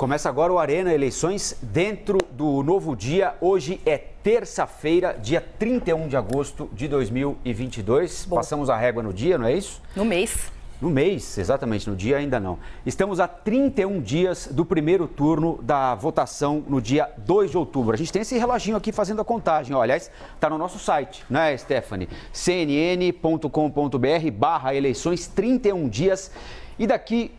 Começa agora o Arena Eleições dentro do novo dia. Hoje é terça-feira, dia 31 de agosto de 2022. Bom. Passamos a régua no dia, não é isso? No mês. No mês, exatamente, no dia ainda não. Estamos a 31 dias do primeiro turno da votação no dia 2 de outubro. A gente tem esse reloginho aqui fazendo a contagem. Ó, aliás, está no nosso site, né, Stephanie? cnn.com.br/eleições, 31 dias. E daqui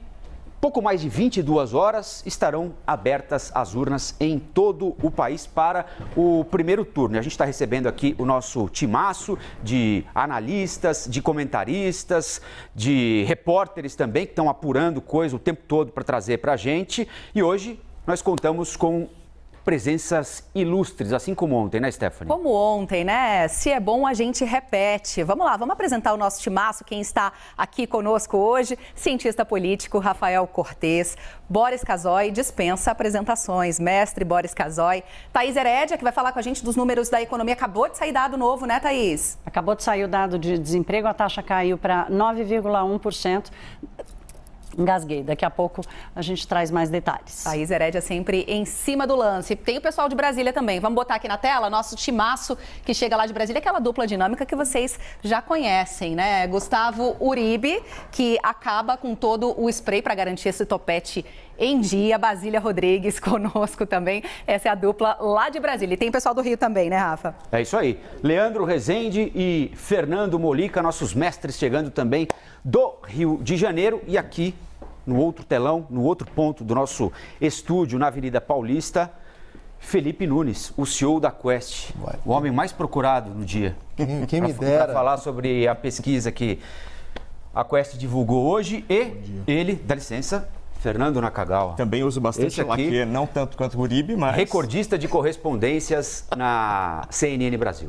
pouco mais de 22 horas estarão abertas as urnas em todo o país para o primeiro turno. A gente está recebendo aqui o nosso timaço de analistas, de comentaristas, de repórteres também, que estão apurando coisa o tempo todo para trazer para a gente. E hoje nós contamos com presenças ilustres, assim como ontem, né, Stephanie? Como ontem, né? Se é bom, a gente repete. Vamos lá, vamos apresentar o nosso timaço, quem está aqui conosco hoje, cientista político Rafael Cortez, Boris Casoy, dispensa apresentações, mestre Boris Casoy, Thaís Herédia, que vai falar com a gente dos números da economia. Acabou de sair dado novo, né, Thaís? Acabou de sair o dado de desemprego, a taxa caiu para 9,1%. Engasguei, daqui a pouco a gente traz mais detalhes. Thaís Herédia sempre em cima do lance. Tem o pessoal de Brasília também. Vamos botar aqui na tela nosso timaço que chega lá de Brasília, aquela dupla dinâmica que vocês já conhecem, né? Gustavo Uribe, que acaba com todo o spray para garantir esse topete em dia. Basília Rodrigues conosco também. Essa é a dupla lá de Brasília. E tem o pessoal do Rio também, né, Rafa? É isso aí. Leandro Rezende e Fernando Molica, nossos mestres chegando também do Rio de Janeiro. E aqui, no outro telão, no outro ponto do nosso estúdio, na Avenida Paulista, Felipe Nunes, o CEO da Quest, o homem mais procurado no dia. Quem me dera. Para falar sobre a pesquisa que a Quest divulgou hoje e ele, dá licença, Fernando Nakagawa. Também uso bastante laque, não tanto quanto o Uribe, mas... Recordista de correspondências na CNN Brasil.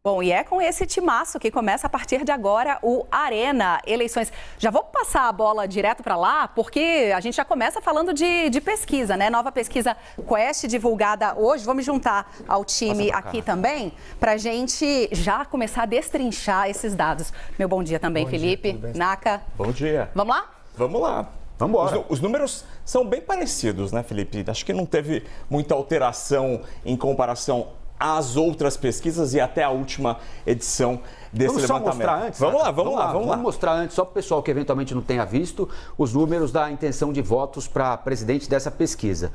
Bom, e é com esse timaço que começa a partir de agora o Arena Eleições. Já vou passar a bola direto para lá, porque a gente já começa falando de pesquisa, né? Nova pesquisa Quest divulgada hoje. Vou me juntar ao time aqui também, para a gente já começar a destrinchar esses dados. Meu bom dia também, Felipe, Naka. Bom dia. Vamos lá? Vamos lá. Vamos embora. Os números são bem parecidos, né, Felipe? Acho que não teve muita alteração em comparação às outras pesquisas e até a última edição desse levantamento. Vamos mostrar antes? Vamos lá, vamos lá. Vamos mostrar antes, só para o pessoal que eventualmente não tenha visto, os números da intenção de votos para presidente dessa pesquisa.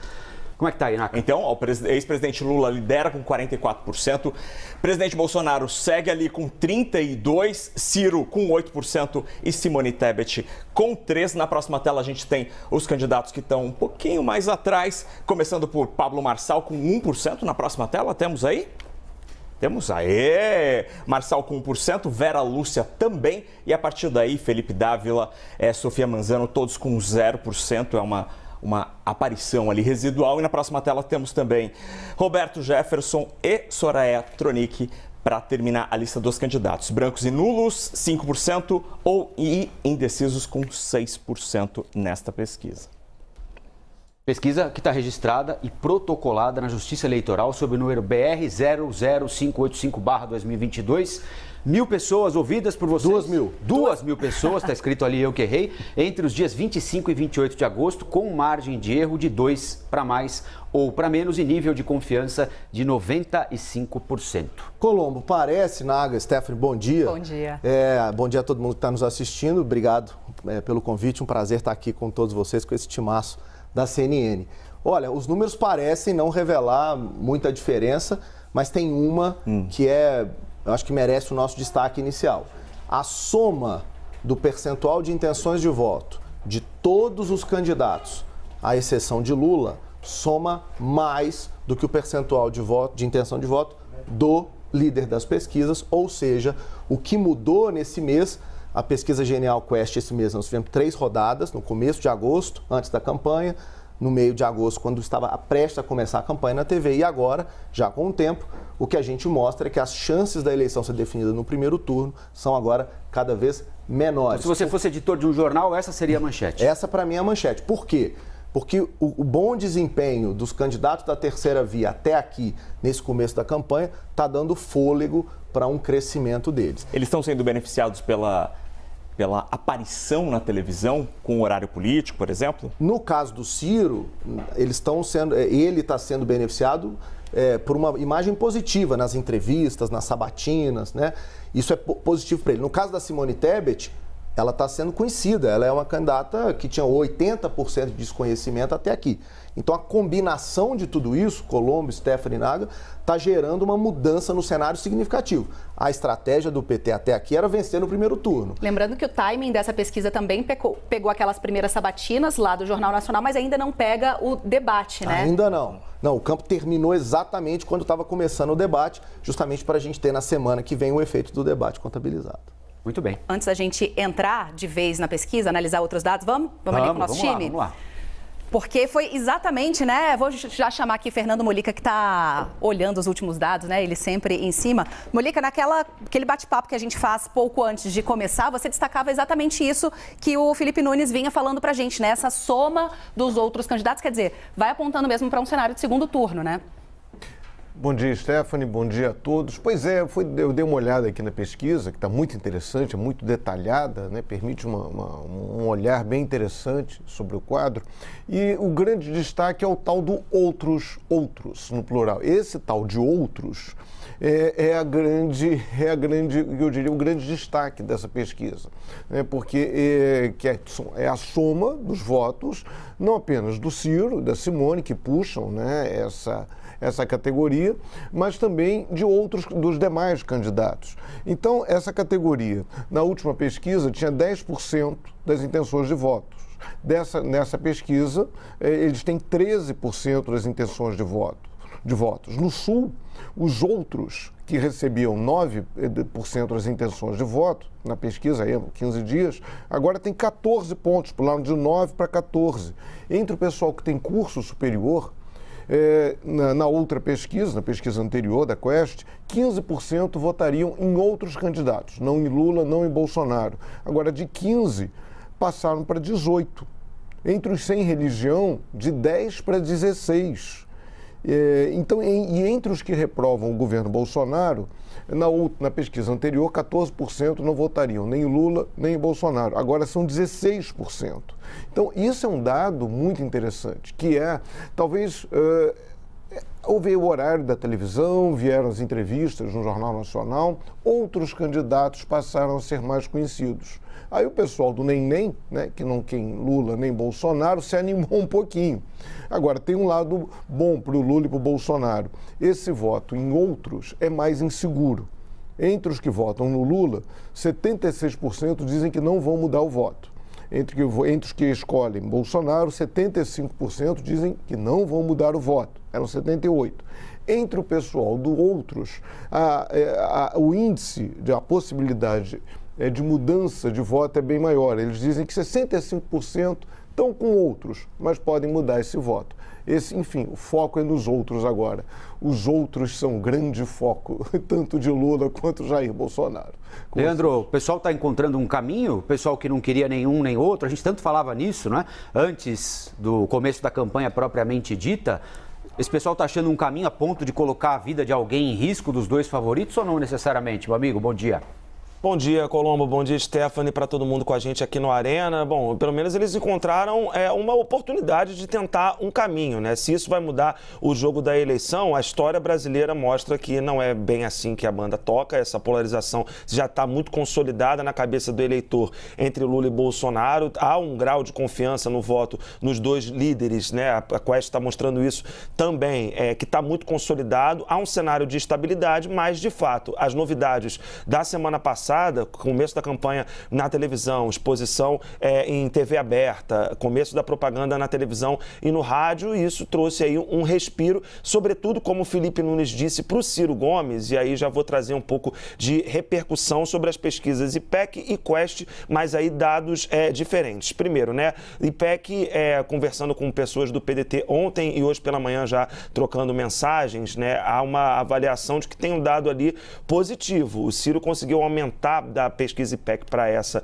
Como é que tá aí, Naka? Então, o ex-presidente Lula lidera com 44%, presidente Bolsonaro segue ali com 32%, Ciro com 8% e Simone Tebet com 3%. Na próxima tela a gente tem os candidatos que estão um pouquinho mais atrás, começando por Pablo Marçal com 1%. Na próxima tela temos aí? Temos aí, Marçal com 1%, Vera Lúcia também, e a partir daí Felipe Dávila, Sofia Manzano, todos com 0%, é uma aparição ali residual. E na próxima tela temos também Roberto Jefferson e Soraya Tronic para terminar a lista dos candidatos. Brancos e nulos, 5%, e indecisos com 6% nesta pesquisa. Pesquisa que está registrada e protocolada na Justiça Eleitoral sob o número BR 00585/2022. 1.000 pessoas ouvidas por vocês. 2.000. 2.000 pessoas, está escrito ali, eu que errei, entre os dias 25 e 28 de agosto, com margem de erro de 2 para mais ou para menos e nível de confiança de 95%. Colombo, parece, Naga, Stephanie, bom dia. Bom dia. Bom dia a todo mundo que está nos assistindo. Obrigado pelo convite, um prazer estar aqui com todos vocês, com esse timaço da CNN. Olha, os números parecem não revelar muita diferença, mas tem uma que eu acho que merece o nosso destaque inicial. A soma do percentual de intenções de voto de todos os candidatos, à exceção de Lula, soma mais do que o percentual de intenção de voto do líder das pesquisas, ou seja, o que mudou nesse mês, a pesquisa Genial Quest esse mês, nós tivemos 3 rodadas, no começo de agosto, antes da campanha, no meio de agosto, quando estava prestes a começar a campanha na TV, e agora, já com o tempo, o que a gente mostra é que as chances da eleição ser definida no primeiro turno são agora cada vez menores. Então, se você fosse editor de um jornal, essa seria a manchete? Essa, para mim, é a manchete. Por quê? Porque o bom desempenho dos candidatos da terceira via até aqui, nesse começo da campanha, está dando fôlego para um crescimento deles. Eles estão sendo beneficiados pela pela aparição na televisão com horário político, por exemplo? No caso do Ciro, ele está sendo beneficiado por uma imagem positiva nas entrevistas, nas sabatinas, né? Isso é positivo para ele. No caso da Simone Tebet, ela está sendo conhecida, ela é uma candidata que tinha 80% de desconhecimento até aqui. Então a combinação de tudo isso, Colombo, Stephanie Naga, está gerando uma mudança no cenário significativo. A estratégia do PT até aqui era vencer no primeiro turno. Lembrando que o timing dessa pesquisa também pegou aquelas primeiras sabatinas lá do Jornal Nacional, mas ainda não pega o debate, né? Ainda não. Não, o campo terminou exatamente quando estava começando o debate, justamente para a gente ter na semana que vem o efeito do debate contabilizado. Muito bem. Antes da gente entrar de vez na pesquisa, analisar outros dados, vamos ali com o nosso time? Vamos lá. Porque foi exatamente, né? Vou já chamar aqui Fernando Molica, que está olhando os últimos dados, né? Ele sempre em cima. Molica, aquele bate-papo que a gente faz pouco antes de começar, você destacava exatamente isso que o Felipe Nunes vinha falando pra gente, né? Essa soma dos outros candidatos, quer dizer, vai apontando mesmo para um cenário de segundo turno, né? Bom dia, Stephanie. Bom dia a todos. Pois é, eu dei uma olhada aqui na pesquisa, que está muito interessante, muito detalhada, né? Permite um olhar bem interessante sobre o quadro. E o grande destaque é o tal do outros, no plural. Esse tal de outros eu diria, o grande destaque dessa pesquisa, né? Porque é a soma dos votos, não apenas do Ciro, da Simone, que puxam, né, essa categoria, mas também dos demais candidatos. Então, essa categoria, na última pesquisa, tinha 10% das intenções de votos. Nessa pesquisa, eles têm 13% das intenções de votos. No Sul, os outros, que recebiam 9% das intenções de voto, na pesquisa, aí, 15 dias, agora tem 14 pontos, pularam de 9 para 14. Entre o pessoal que tem curso superior, na outra pesquisa, na pesquisa anterior da Quest, 15% votariam em outros candidatos, não em Lula, não em Bolsonaro. Agora, de 15%, passaram para 18%. Entre os sem religião, de 10% para 16%. Então, entre os que reprovam o governo Bolsonaro, na pesquisa anterior, 14% não votariam nem em Lula, nem em Bolsonaro. Agora são 16%. Então, isso é um dado muito interessante, que talvez, houve o horário da televisão, vieram as entrevistas no Jornal Nacional, outros candidatos passaram a ser mais conhecidos. Aí o pessoal do nem, né, que não quem Lula nem Bolsonaro, se animou um pouquinho. Agora, tem um lado bom para o Lula e para o Bolsonaro. Esse voto em outros é mais inseguro. Entre os que votam no Lula, 76% dizem que não vão mudar o voto. Entre os que escolhem Bolsonaro, 75% dizem que não vão mudar o voto. Eram 78%. Entre o pessoal do outros, o índice, a possibilidade de mudança de voto é bem maior. Eles dizem que 65% estão com outros, mas podem mudar esse voto. Enfim, o foco é nos outros agora. Os outros são um grande foco, tanto de Lula quanto Jair Bolsonaro. Leandro, o pessoal está encontrando um caminho? O pessoal que não queria nenhum nem outro, a gente tanto falava nisso, né? Antes do começo da campanha propriamente dita, esse pessoal está achando um caminho a ponto de colocar a vida de alguém em risco dos dois favoritos ou não necessariamente? Meu amigo, bom dia. Bom dia, Colombo. Bom dia, Stephanie, para todo mundo com a gente aqui no Arena. Bom, pelo menos eles encontraram uma oportunidade de tentar um caminho, né? Se isso vai mudar o jogo da eleição, a história brasileira mostra que não é bem assim que a banda toca. Essa polarização já está muito consolidada na cabeça do eleitor entre Lula e Bolsonaro. Há um grau de confiança no voto nos dois líderes, né? A Quest está mostrando isso também, que está muito consolidado. Há um cenário de estabilidade, mas, de fato, as novidades da semana passada, começo da campanha na televisão, exposição em TV aberta, começo da propaganda na televisão e no rádio, e isso trouxe aí um respiro, sobretudo, como o Felipe Nunes disse, para o Ciro Gomes, e aí já vou trazer um pouco de repercussão sobre as pesquisas IPEC e Quest, mas aí dados diferentes. Primeiro, né, IPEC, conversando com pessoas do PDT ontem e hoje pela manhã já trocando mensagens, né, há uma avaliação de que tem um dado ali positivo. O Ciro conseguiu aumentar aumentar da pesquisa IPEC para essa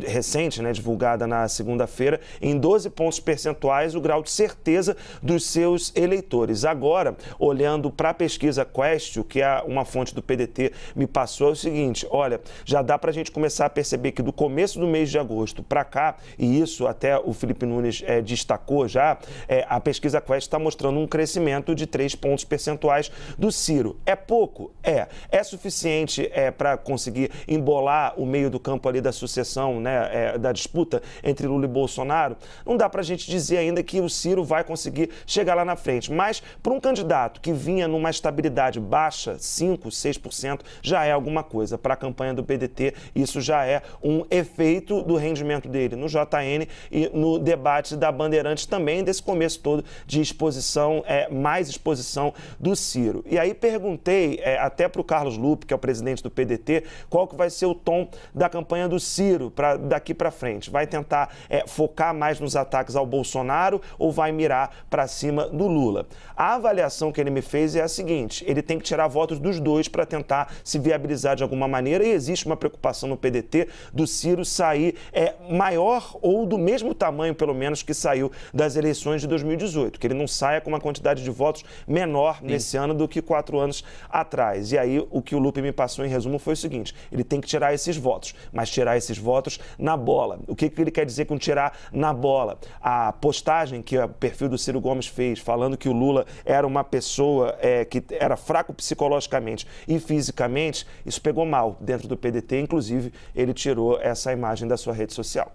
recente, né, divulgada na segunda-feira, em 12 pontos percentuais o grau de certeza dos seus eleitores. Agora, olhando para a pesquisa Quest, o que é uma fonte do PDT me passou, é o seguinte, olha, já dá para a gente começar a perceber que do começo do mês de agosto para cá, e isso até o Felipe Nunes destacou já, a pesquisa Quest está mostrando um crescimento de 3 pontos percentuais do Ciro. É pouco? É suficiente para conseguir embolar o meio do campo ali da sucessão, né, da disputa entre Lula e Bolsonaro? Não dá para a gente dizer ainda que o Ciro vai conseguir chegar lá na frente, mas para um candidato que vinha numa estabilidade baixa, 5%, 6%, já é alguma coisa. Para a campanha do PDT, isso já é um efeito do rendimento dele no JN e no debate da Bandeirantes também, desse começo todo de exposição, mais exposição do Ciro. E aí perguntei até para o Carlos Lupe, que é o presidente do PDT, qual que vai ser o tom da campanha do Ciro daqui para frente. Vai tentar focar mais nos ataques ao Bolsonaro ou vai mirar para cima do Lula? A avaliação que ele me fez é a seguinte, ele tem que tirar votos dos dois para tentar se viabilizar de alguma maneira e existe uma preocupação no PDT do Ciro sair maior ou do mesmo tamanho, pelo menos, que saiu das eleições de 2018, que ele não saia com uma quantidade de votos menor nesse ano do que 4 anos atrás. E aí, o que o Lupe me passou em resumo foi o seguinte, ele tem que tirar esses votos, mas tirar esses votos na bola. O que ele quer dizer com tirar na bola? A postagem que o perfil do Ciro Gomes fez, falando que o Lula era uma pessoa que era fraco psicologicamente e fisicamente, isso pegou mal dentro do PDT, inclusive ele tirou essa imagem da sua rede social.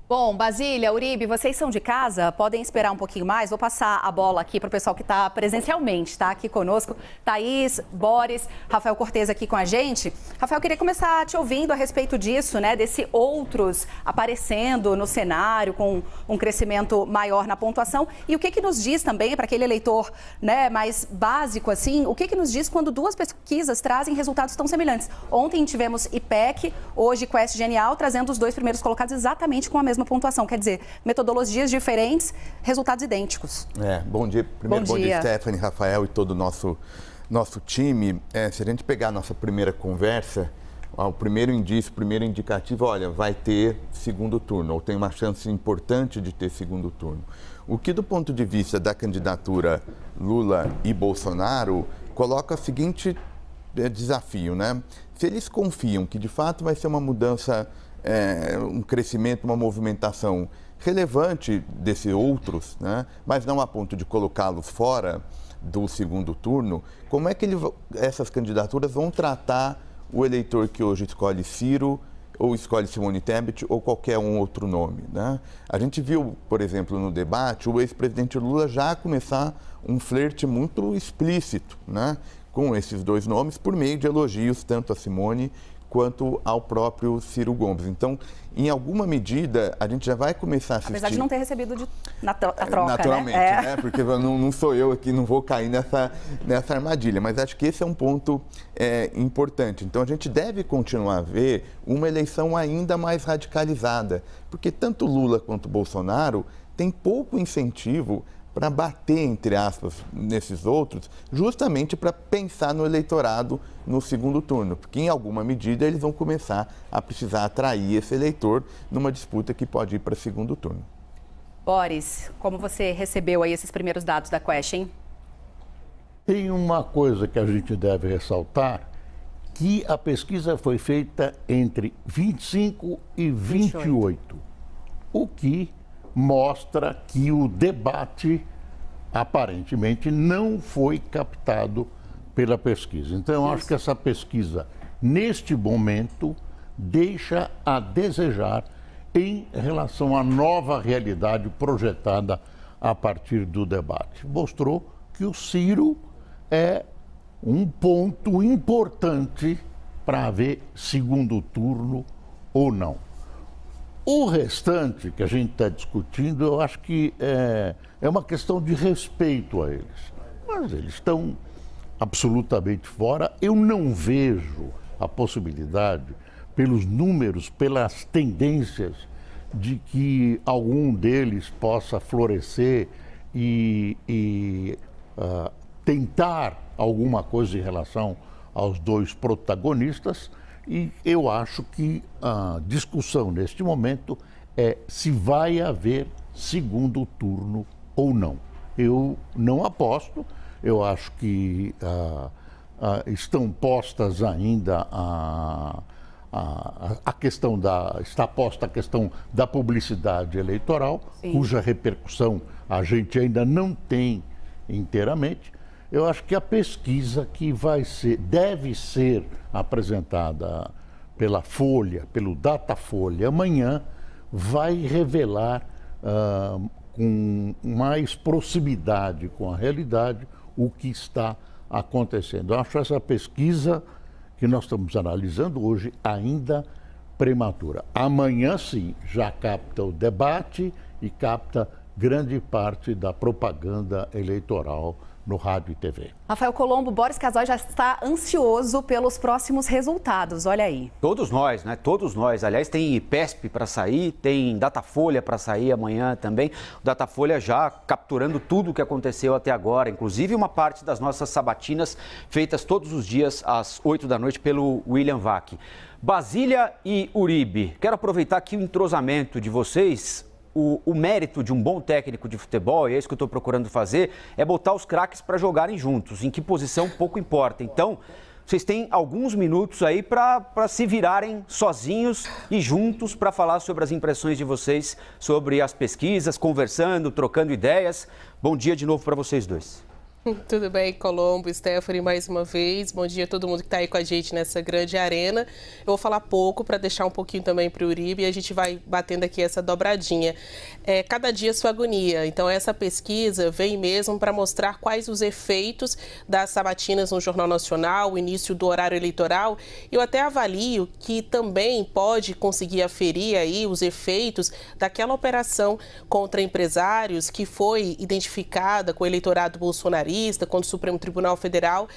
Bom, Basília, Uribe, vocês são de casa, podem esperar um pouquinho mais. Vou passar a bola aqui para o pessoal que está presencialmente, tá? Aqui conosco. Thaís, Boris, Rafael Cortez aqui com a gente. Rafael, queria começar te ouvindo a respeito disso, né? Desse outros aparecendo no cenário com um crescimento maior na pontuação. E o que nos diz também, para aquele eleitor, né, mais básico assim, o que nos diz quando duas pesquisas trazem resultados tão semelhantes? Ontem tivemos IPEC, hoje Quest Genial, trazendo os dois primeiros colocados exatamente com a mesma pontuação, quer dizer, metodologias diferentes, resultados idênticos. Bom dia. Primeiro, bom dia, Stephanie, Rafael e todo o nosso time. Se a gente pegar a nossa primeira conversa, o primeiro indício, o primeiro indicativo, olha, vai ter segundo turno, ou tem uma chance importante de ter segundo turno. O que, do ponto de vista da candidatura Lula e Bolsonaro, coloca o seguinte desafio, né? Se eles confiam que, de fato, vai ser uma mudança, um crescimento, uma movimentação relevante desses outros, né? Mas não a ponto de colocá-los fora do segundo turno, como é que essas candidaturas vão tratar o eleitor que hoje escolhe Ciro ou escolhe Simone Tebet ou qualquer outro nome, né? A gente viu, por exemplo, no debate, o ex-presidente Lula já começar um flerte muito explícito, né, com esses dois nomes, por meio de elogios tanto a Simone quanto ao próprio Ciro Gomes. Então, em alguma medida, a gente já vai começar a assistir... Apesar de não ter recebido a troca, naturalmente, né? Porque não sou eu aqui, não vou cair nessa armadilha. Mas acho que esse é um ponto importante. Então, a gente deve continuar a ver uma eleição ainda mais radicalizada. Porque tanto Lula quanto Bolsonaro têm pouco incentivo para bater, entre aspas, nesses outros, justamente para pensar no eleitorado no segundo turno, porque em alguma medida eles vão começar a precisar atrair esse eleitor numa disputa que pode ir para segundo turno. Boris, como você recebeu aí esses primeiros dados da Quest, hein? Tem uma coisa que a gente deve ressaltar, que a pesquisa foi feita entre 25 e 28, o que mostra que o debate aparentemente não foi captado pela pesquisa. Então, eu acho que essa pesquisa, neste momento, deixa a desejar em relação à nova realidade projetada a partir do debate. Mostrou que o Ciro é um ponto importante para haver segundo turno ou não. O restante que a gente está discutindo, eu acho que é uma questão de respeito a eles. Mas eles estão absolutamente fora. Eu não vejo a possibilidade, pelos números, pelas tendências, de que algum deles possa florescer e tentar alguma coisa em relação aos dois protagonistas. E eu acho que a discussão neste momento é se vai haver segundo turno ou não. Eu não aposto, eu acho que estão postas ainda a questão está posta a questão da publicidade eleitoral, sim, cuja repercussão a gente ainda não tem inteiramente. Eu acho que a pesquisa que deve ser apresentada pela Folha, pelo Datafolha amanhã, vai revelar com mais proximidade com a realidade o que está acontecendo. Eu acho essa pesquisa que nós estamos analisando hoje ainda prematura. Amanhã, sim, já capta o debate e capta grande parte da propaganda eleitoral no rádio e TV. Rafael Colombo, Boris Casoy já está ansioso pelos próximos resultados, olha aí. Todos nós, né? Todos nós. Aliás, tem IPESP para sair, tem Datafolha para sair amanhã também. O Datafolha já capturando tudo o que aconteceu até agora, inclusive uma parte das nossas sabatinas feitas todos os dias às 8 da noite pelo William Vac. Basília e Uribe, quero aproveitar aqui o entrosamento de vocês. O mérito de um bom técnico de futebol, e é isso que eu estou procurando fazer, é botar os craques para jogarem juntos. Em que posição pouco importa. Então, vocês têm alguns minutos aí para se virarem sozinhos e juntos para falar sobre as impressões de vocês sobre as pesquisas, conversando, trocando ideias. Bom dia de novo para vocês dois. Tudo bem, Colombo, Stephanie, mais uma vez. Bom dia a todo mundo que está aí com a gente nessa grande arena. Eu vou falar pouco para deixar um pouquinho também para o Uribe e a gente vai batendo aqui essa dobradinha. Cada dia sua agonia. Então, essa pesquisa vem mesmo para mostrar quais os efeitos das sabatinas no Jornal Nacional, o início do horário eleitoral. Eu até avalio que também pode conseguir aferir aí os efeitos daquela operação contra empresários que foi identificada com o eleitorado bolsonarista, quando o Supremo Tribunal Federal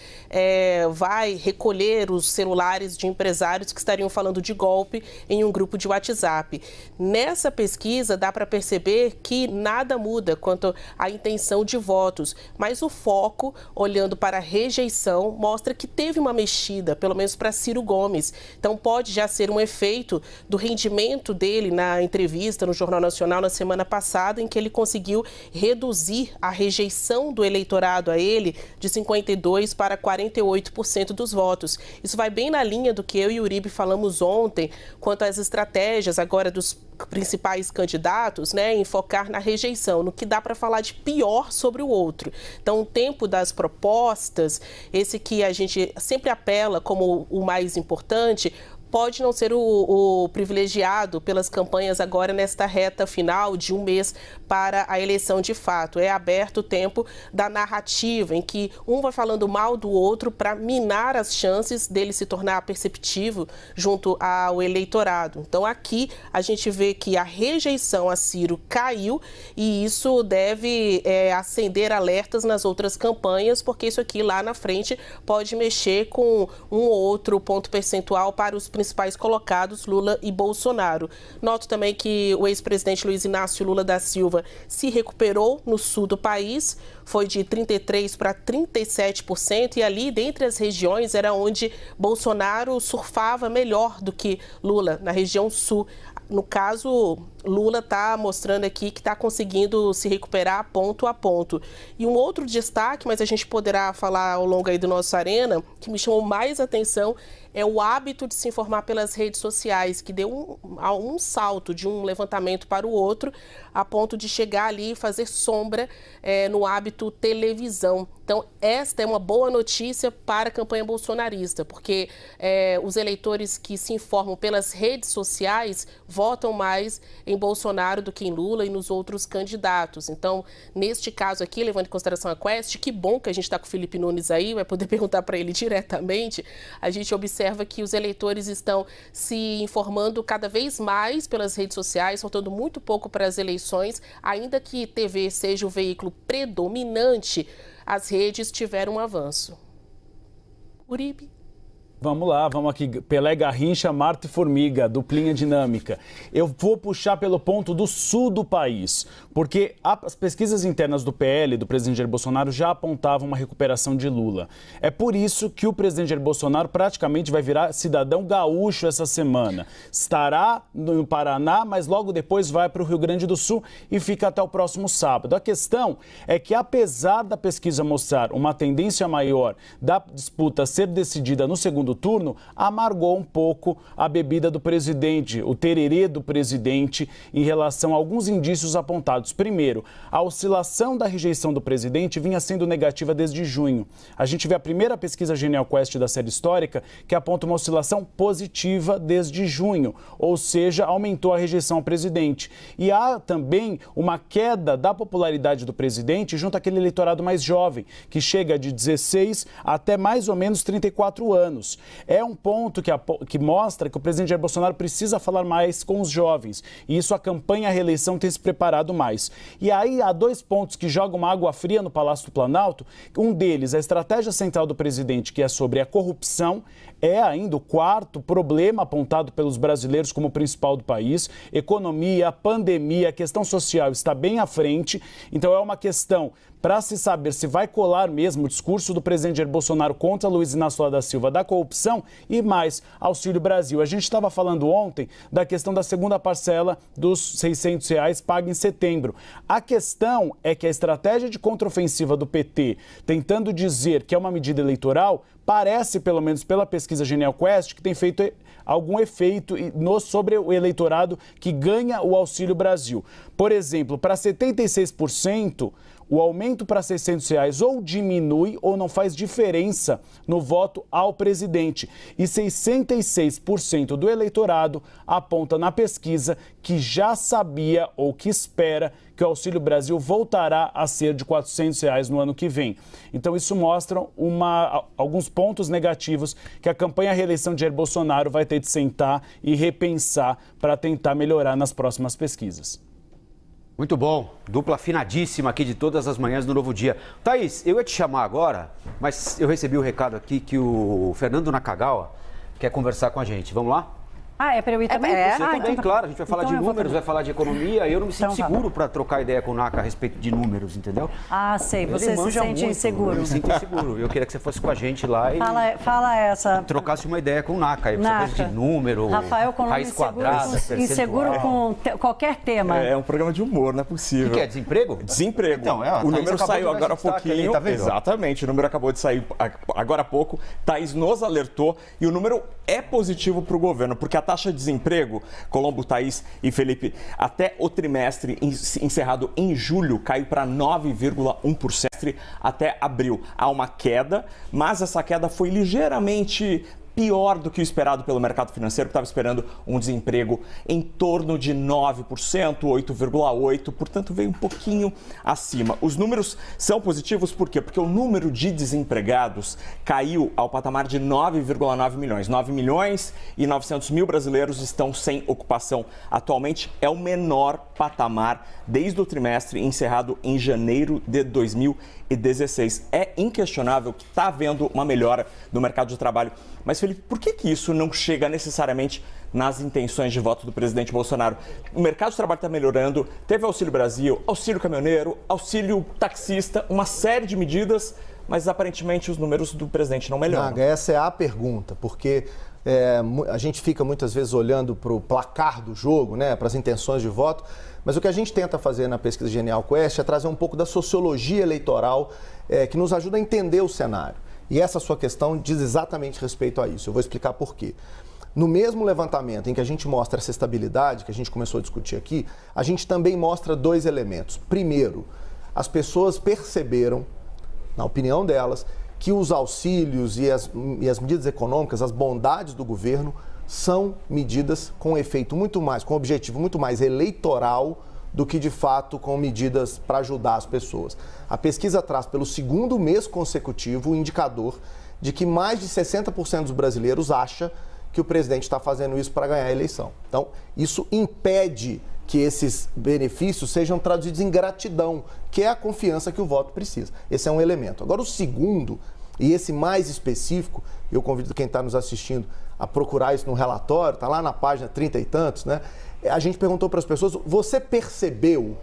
vai recolher os celulares de empresários que estariam falando de golpe em um grupo de WhatsApp. Nessa pesquisa dá para perceber que nada muda quanto à intenção de votos, mas o foco, olhando para a rejeição, mostra que teve uma mexida, pelo menos para Ciro Gomes. Então pode já ser um efeito do rendimento dele na entrevista no Jornal Nacional na semana passada, em que ele conseguiu reduzir a rejeição do eleitorado a ele de 52% para 48% dos votos. Isso vai bem na linha do que eu e o Uribe falamos ontem, quanto às estratégias agora dos principais candidatos, né, em focar na rejeição, no que dá para falar de pior sobre o outro. Então, o tempo das propostas, esse que a gente sempre apela como o mais importante, pode não ser o privilegiado pelas campanhas agora nesta reta final de um mês para a eleição de fato. É aberto o tempo da narrativa, em que um vai falando mal do outro para minar as chances dele se tornar perceptivo junto ao eleitorado. Então aqui a gente vê que a rejeição a Ciro caiu e isso deve acender alertas nas outras campanhas, porque isso aqui lá na frente pode mexer com um ou outro ponto percentual para os principais colocados, Lula e Bolsonaro. Noto também que o ex-presidente Luiz Inácio Lula da Silva se recuperou no sul do país, foi de 33% para 37%, e ali, dentre as regiões, era onde Bolsonaro surfava melhor do que Lula, na região sul. No caso, Lula está mostrando aqui que está conseguindo se recuperar ponto a ponto. E um outro destaque, mas a gente poderá falar ao longo aí do nosso Arena, que me chamou mais atenção, é o hábito de se informar pelas redes sociais, que deu um salto de um levantamento para o outro, a ponto de chegar ali e fazer sombra no hábito televisão. Então, esta é uma boa notícia para a campanha bolsonarista, porque os eleitores que se informam pelas redes sociais votam mais em Bolsonaro do que em Lula e nos outros candidatos. Então, neste caso aqui, levando em consideração a Quest, que bom que a gente está com o Felipe Nunes aí, vai poder perguntar para ele diretamente, a gente observa que os eleitores estão se informando cada vez mais pelas redes sociais, faltando muito pouco para as eleições, ainda que TV seja o veículo predominante, as redes tiveram um avanço. Uribe? Vamos lá, vamos aqui. Pelé, Garrincha, Marta e Formiga, duplinha dinâmica. Eu vou puxar pelo ponto do sul do país, porque as pesquisas internas do PL, do presidente Jair Bolsonaro, já apontavam uma recuperação de Lula. É por isso que o presidente Jair Bolsonaro praticamente vai virar cidadão gaúcho essa semana. Estará no Paraná, mas logo depois vai para o Rio Grande do Sul e fica até o próximo sábado. A questão é que, apesar da pesquisa mostrar uma tendência maior da disputa ser decidida no segundo turno, amargou um pouco a bebida do presidente, o tererê do presidente, em relação a alguns indícios apontados. Primeiro, a oscilação da rejeição do presidente vinha sendo negativa desde junho. A gente vê a primeira pesquisa Genial Quest da série histórica que aponta uma oscilação positiva desde junho, ou seja, aumentou a rejeição ao presidente. E há também uma queda da popularidade do presidente junto àquele eleitorado mais jovem, que chega de 16 até mais ou menos 34 anos. É um ponto que mostra que o presidente Jair Bolsonaro precisa falar mais com os jovens. E isso a campanha à reeleição tem se preparado mais. E aí há dois pontos que jogam uma água fria no Palácio do Planalto. Um deles, a estratégia central do presidente, que é sobre a corrupção, é ainda o quarto problema apontado pelos brasileiros como principal do país. Economia, pandemia, a questão social está bem à frente. Então é uma questão para se saber se vai colar mesmo o discurso do presidente Jair Bolsonaro contra Luiz Inácio Lula da Silva da corrupção e mais Auxílio Brasil. A gente estava falando ontem da questão da segunda parcela dos R$600 paga em setembro. A questão é que a estratégia de contraofensiva do PT, tentando dizer que é uma medida eleitoral, parece, pelo menos pela pesquisa Genial Quest, que tem feito algum efeito sobre o eleitorado que ganha o Auxílio Brasil. Por exemplo, para 76%, o aumento para R$600 ou diminui ou não faz diferença no voto ao presidente. E 66% do eleitorado aponta na pesquisa que já sabia ou que espera que o Auxílio Brasil voltará a ser de R$400 no ano que vem. Então isso mostra alguns pontos negativos que a campanha à reeleição de Jair Bolsonaro vai ter de sentar e repensar para tentar melhorar nas próximas pesquisas. Muito bom, dupla afinadíssima aqui de todas as manhãs do Novo Dia. Thaís, eu ia te chamar agora, mas eu recebi o recado aqui que o Fernando Nakagawa quer conversar com a gente. Vamos lá? Ah, é para eu ir também? Você também, claro. A gente vai falar de números, vai falar de economia. Eu não me sinto seguro para trocar ideia com o Naka a respeito de números, entendeu? Ah, sei. Você se sente inseguro. Eu me sinto inseguro. Eu queria que você fosse com a gente lá e fala essa. Trocasse uma ideia com o Naka. Aí, você de número, Rafael, com raiz quadrada, inseguro com qualquer tema. É um programa de humor, não é possível. O que é? Desemprego? Desemprego. Então, o número saiu agora há pouquinho. Tá vendo? Exatamente. O número acabou de sair agora há pouco. Thaís nos alertou e o número é positivo para o governo, porque a taxa de desemprego, Colombo, Thaís e Felipe, até o trimestre encerrado em julho caiu para 9,1% até abril. Há uma queda, mas essa queda foi ligeiramente pior do que o esperado pelo mercado financeiro, que estava esperando um desemprego em torno de 9%, 8,8%, portanto veio um pouquinho acima. Os números são positivos por quê? Porque o número de desempregados caiu ao patamar de 9,9 milhões. 9 milhões e 900 mil brasileiros estão sem ocupação atualmente. É o menor patamar desde o trimestre encerrado em janeiro de 2016. É inquestionável que está havendo uma melhora no mercado de trabalho. Mas, Felipe, por que isso não chega necessariamente nas intenções de voto do presidente Bolsonaro? O mercado de trabalho está melhorando, teve Auxílio Brasil, Auxílio Caminhoneiro, Auxílio Taxista, uma série de medidas, mas aparentemente os números do presidente não melhoram. Naga, essa é a pergunta, porque a gente fica muitas vezes olhando para o placar do jogo, né, para as intenções de voto, mas o que a gente tenta fazer na pesquisa Genial Quest é trazer um pouco da sociologia eleitoral que nos ajuda a entender o cenário. E essa sua questão diz exatamente respeito a isso. Eu vou explicar por quê. No mesmo levantamento em que a gente mostra essa estabilidade, que a gente começou a discutir aqui, a gente também mostra dois elementos. Primeiro, as pessoas perceberam, na opinião delas, que os auxílios e as medidas econômicas, as bondades do governo, são medidas com efeito muito mais, com objetivo muito mais eleitoral do que, de fato, com medidas para ajudar as pessoas. A pesquisa traz, pelo segundo mês consecutivo, o indicador de que mais de 60% dos brasileiros acha que o presidente está fazendo isso para ganhar a eleição. Então, isso impede que esses benefícios sejam traduzidos em gratidão, que é a confiança que o voto precisa. Esse é um elemento. Agora, o segundo E esse mais específico, eu convido quem está nos assistindo a procurar isso no relatório, está lá na página 30 e tantos, né? A gente perguntou para as pessoas, você percebeu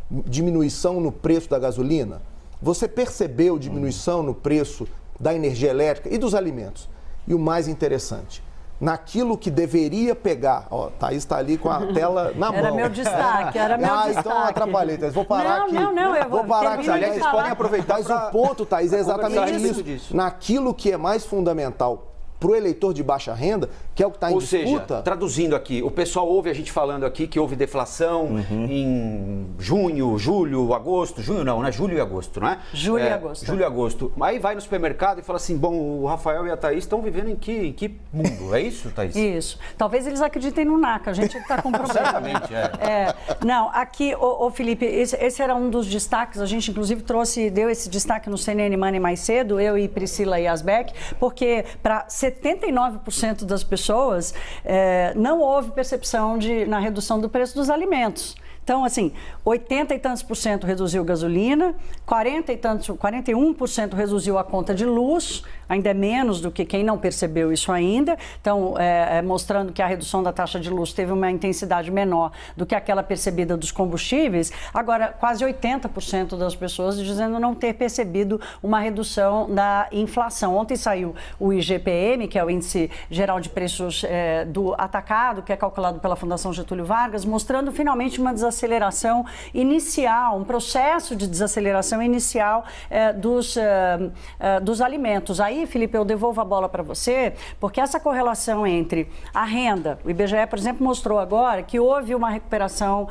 diminuição no preço da gasolina? Você percebeu diminuição no preço da energia elétrica e dos alimentos? E o mais interessante, naquilo que deveria pegar, ó, Thaís está ali com a tela na mão. Era meu destaque, era meu destaque. Então atrapalhei, Thaís. Vou parar aqui. Não, eu vou parar aqui. Aliás, vocês podem aproveitar. Mas o ponto, Thaís, é exatamente isso. Naquilo que é mais fundamental para o eleitor de baixa renda, que é o que está em disputa. Ou seja, traduzindo aqui, o pessoal ouve a gente falando aqui que houve deflação em junho, julho, agosto. Junho não, né? Julho e agosto, não é? Julho e agosto. Julho e agosto. Aí vai no supermercado e fala assim, bom, o Rafael e a Thaís estão vivendo em que mundo? É isso, Thaís? Isso. Talvez eles acreditem no NACA, a gente está com problema. Certamente, Não, aqui, ô Felipe, esse era um dos destaques, a gente inclusive deu esse destaque no CNN Money mais cedo, eu e Priscila Yasbeck, porque para 79% das pessoas não houve percepção na redução do preço dos alimentos. Então, assim, 80 e tantos por cento reduziu gasolina, 41% reduziu a conta de luz, ainda é menos do que quem não percebeu isso ainda. Então, mostrando que a redução da taxa de luz teve uma intensidade menor do que aquela percebida dos combustíveis. Agora, quase 80% das pessoas dizendo não ter percebido uma redução da inflação. Ontem saiu o IGPM, que é o Índice Geral de Preços do Atacado, que é calculado pela Fundação Getúlio Vargas, mostrando finalmente uma desaceleração inicial, um processo de desaceleração inicial dos alimentos. Aí, Felipe, eu devolvo a bola para você, porque essa correlação entre a renda, o IBGE, por exemplo, mostrou agora que houve uma recuperação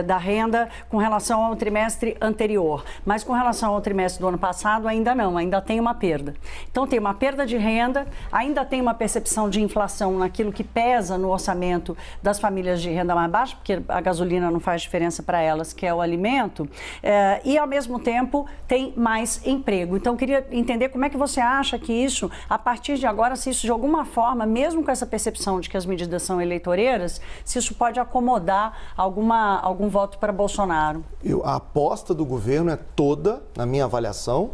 da renda com relação ao trimestre anterior, mas com relação ao trimestre do ano passado ainda não, ainda tem uma perda. Então tem uma perda de renda, ainda tem uma percepção de inflação naquilo que pesa no orçamento das famílias de renda mais baixa, porque a gasolina não faz diferença para elas, que é o alimento, e ao mesmo tempo tem mais emprego. Então queria entender como é que você acha que isso, a partir de agora, se isso de alguma forma, mesmo com essa percepção de que as medidas são eleitoreiras, se isso pode acomodar algum voto para Bolsonaro? A aposta do governo é toda, na minha avaliação,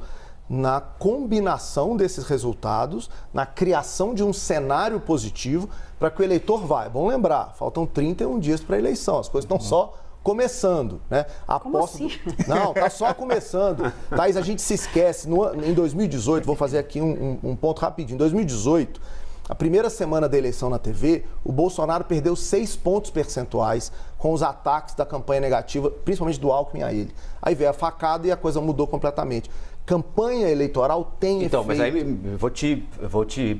na combinação desses resultados, na criação de um cenário positivo para que o eleitor vá. É bom lembrar, faltam 31 dias para a eleição, as coisas estão só começando, né? Como assim? Não, tá só começando. Thaís, a gente se esquece, em 2018, vou fazer aqui um ponto rapidinho, em 2018, a primeira semana da eleição na TV, o Bolsonaro perdeu 6 pontos percentuais com os ataques da campanha negativa, principalmente do Alckmin a ele. Aí veio a facada e a coisa mudou completamente. Campanha eleitoral tem então, efeito. Mas aí vou te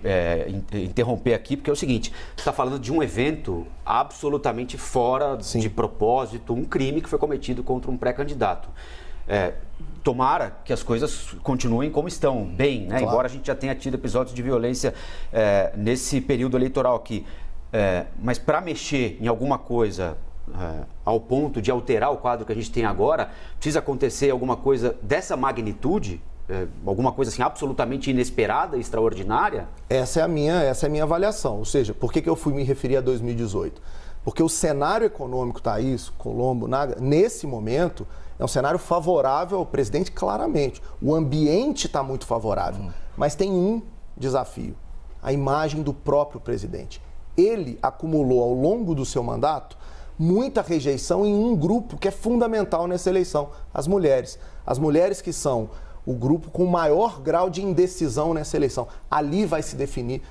interromper aqui, porque é o seguinte, você está falando de um evento absolutamente fora de propósito, um crime que foi cometido contra um pré-candidato. Tomara que as coisas continuem como estão, bem, né? Claro. Embora a gente já tenha tido episódios de violência nesse período eleitoral aqui. Mas para mexer em alguma coisa ao ponto de alterar o quadro que a gente tem agora, precisa acontecer alguma coisa dessa magnitude, alguma coisa assim absolutamente inesperada, extraordinária? Essa é a minha avaliação. Ou seja, por que eu fui me referir a 2018? Porque o cenário econômico, Thaís, Colombo, Naga, nesse momento, é um cenário favorável ao presidente, claramente. O ambiente está muito favorável. Mas tem um desafio, a imagem do próprio presidente. Ele acumulou ao longo do seu mandato muita rejeição em um grupo que é fundamental nessa eleição, as mulheres. As mulheres que são o grupo com maior grau de indecisão nessa eleição. Ali vai se definir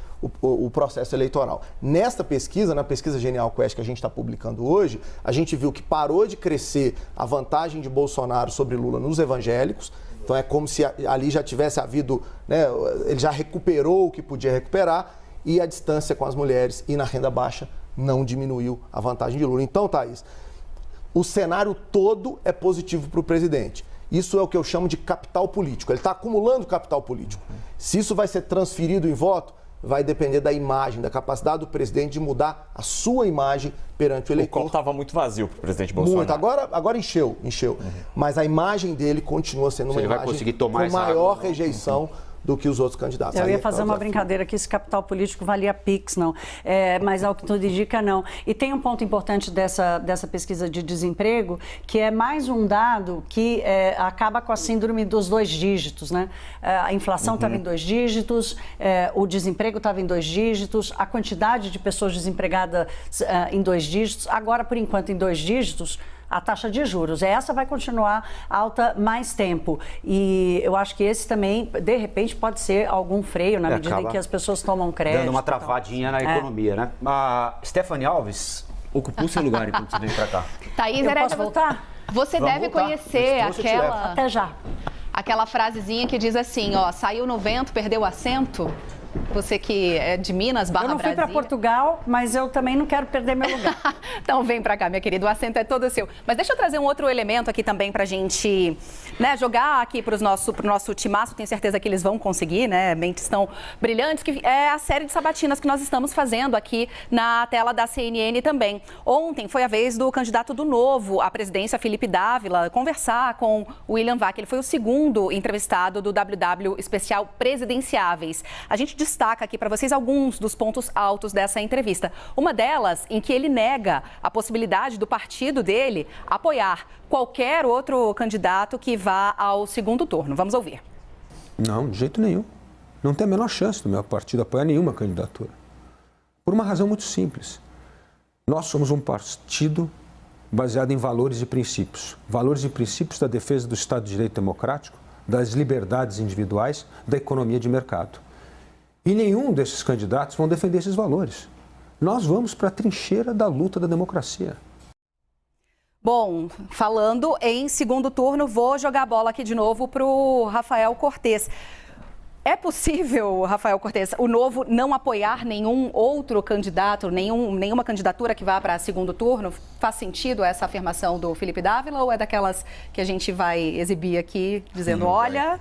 o processo eleitoral. Nesta pesquisa, na pesquisa Genial Quest que a gente está publicando hoje, a gente viu que parou de crescer a vantagem de Bolsonaro sobre Lula nos evangélicos. Então é como se ali já tivesse havido, né, ele já recuperou o que podia recuperar, e a distância com as mulheres e na renda baixa não diminuiu a vantagem de Lula. Então, Thaís, o cenário todo é positivo para o presidente. Isso é o que eu chamo de capital político. Ele está acumulando capital político. Se isso vai ser transferido em voto, vai depender da imagem, da capacidade do presidente de mudar a sua imagem perante o eleitor. O copo estava muito vazio para o presidente Bolsonaro. Muito. Agora encheu. Mas a imagem dele continua sendo uma imagem com maior rejeição do que os outros candidatos. Eu ia fazer uma brincadeira que esse capital político valia Pix, não. Mas ao que tudo indica, não. E tem um ponto importante dessa pesquisa de desemprego, que é mais um dado que acaba com a síndrome dos 2 dígitos, né? A inflação estava em 2 dígitos, o desemprego estava em 2 dígitos, a quantidade de pessoas desempregadas em 2 dígitos. Agora, por enquanto, em 2 dígitos, a taxa de juros. Essa vai continuar alta mais tempo. E eu acho que esse também, de repente, pode ser algum freio na medida em que as pessoas tomam crédito. Dando uma travadinha na economia, né? A Stephanie Alves ocupou seu lugar enquanto você vem para cá. Thaís, eu posso voltar? Você Vamos deve voltar. Conhecer aquela... Até já. Aquela frasezinha que diz assim, ó, saiu no vento, perdeu o assento. Você que é de Minas, Brasília. Eu não fui para Portugal, mas eu também não quero perder meu lugar. Então vem para cá, minha querida, o assento é todo seu. Mas deixa eu trazer um outro elemento aqui também para a gente, né, jogar aqui pro nosso timaço. Tenho certeza que eles vão conseguir, né? Mentes estão brilhantes, que é a série de sabatinas que nós estamos fazendo aqui na tela da CNN também. Ontem foi a vez do candidato do Novo à presidência, Felipe Dávila, conversar com o William Vac. Ele foi o segundo entrevistado do WW Especial Presidenciáveis. A gente destaca aqui para vocês alguns dos pontos altos dessa entrevista. Uma delas em que ele nega a possibilidade do partido dele apoiar qualquer outro candidato que vá ao segundo turno. Vamos ouvir. Não, de jeito nenhum. Não tem a menor chance do meu partido apoiar nenhuma candidatura. Por uma razão muito simples. Nós somos um partido baseado em valores e princípios. Valores e princípios da defesa do Estado de Direito Democrático, das liberdades individuais, da economia de mercado. E nenhum desses candidatos vão defender esses valores. Nós vamos para a trincheira da luta da democracia. Bom, falando em segundo turno, vou jogar a bola aqui de novo para o Rafael Cortez. É possível, Rafael Cortez, o Novo não apoiar nenhum outro candidato, nenhuma candidatura que vá para segundo turno? Faz sentido essa afirmação do Felipe Dávila ou é daquelas que a gente vai exibir aqui dizendo, olha...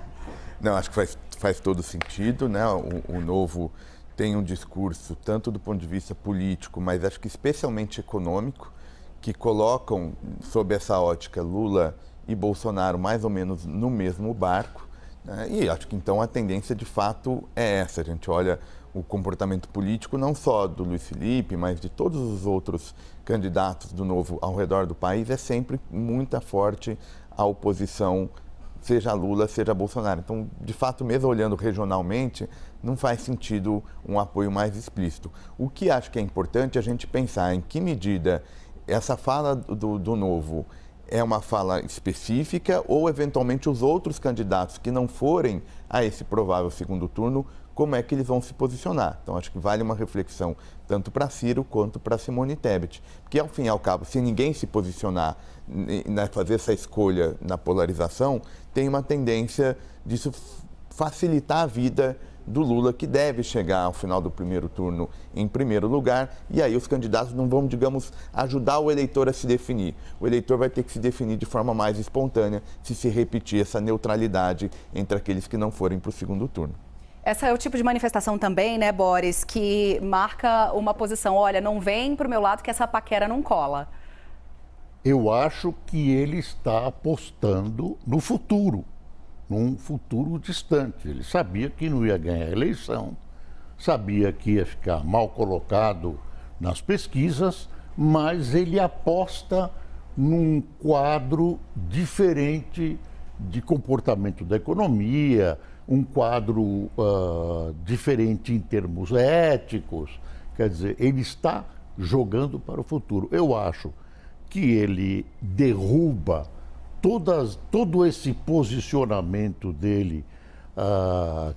Não, acho que faz todo sentido, né? O Novo tem um discurso, tanto do ponto de vista político, mas acho que especialmente econômico, que colocam sob essa ótica Lula e Bolsonaro mais ou menos no mesmo barco. Né? E acho que então a tendência de fato é essa. A gente olha o comportamento político não só do Luiz Felipe, mas de todos os outros candidatos do Novo ao redor do país, é sempre muito forte a oposição, seja Lula, seja Bolsonaro. Então, de fato, mesmo olhando regionalmente, não faz sentido um apoio mais explícito. O que acho que é importante é a gente pensar em que medida essa fala do Novo é uma fala específica ou, eventualmente, os outros candidatos que não forem a esse provável segundo turno, como é que eles vão se posicionar. Então, acho que vale uma reflexão tanto para Ciro quanto para Simone Tebet. Porque, ao fim e ao cabo, se ninguém se posicionar, fazer essa escolha na polarização, tem uma tendência disso facilitar a vida do Lula, que deve chegar ao final do primeiro turno em primeiro lugar, e aí os candidatos não vão, digamos, ajudar o eleitor a se definir. O eleitor vai ter que se definir de forma mais espontânea se repetir essa neutralidade entre aqueles que não forem para o segundo turno. Essa é o tipo de manifestação também, né, Boris, que marca uma posição, olha, não vem para o meu lado que essa paquera não cola. Eu acho que ele está apostando no futuro, num futuro distante. Ele sabia que não ia ganhar a eleição, sabia que ia ficar mal colocado nas pesquisas, mas ele aposta num quadro diferente de comportamento da economia, um quadro diferente em termos éticos. Quer dizer, ele está jogando para o futuro. Eu acho que ele derruba todo esse posicionamento dele,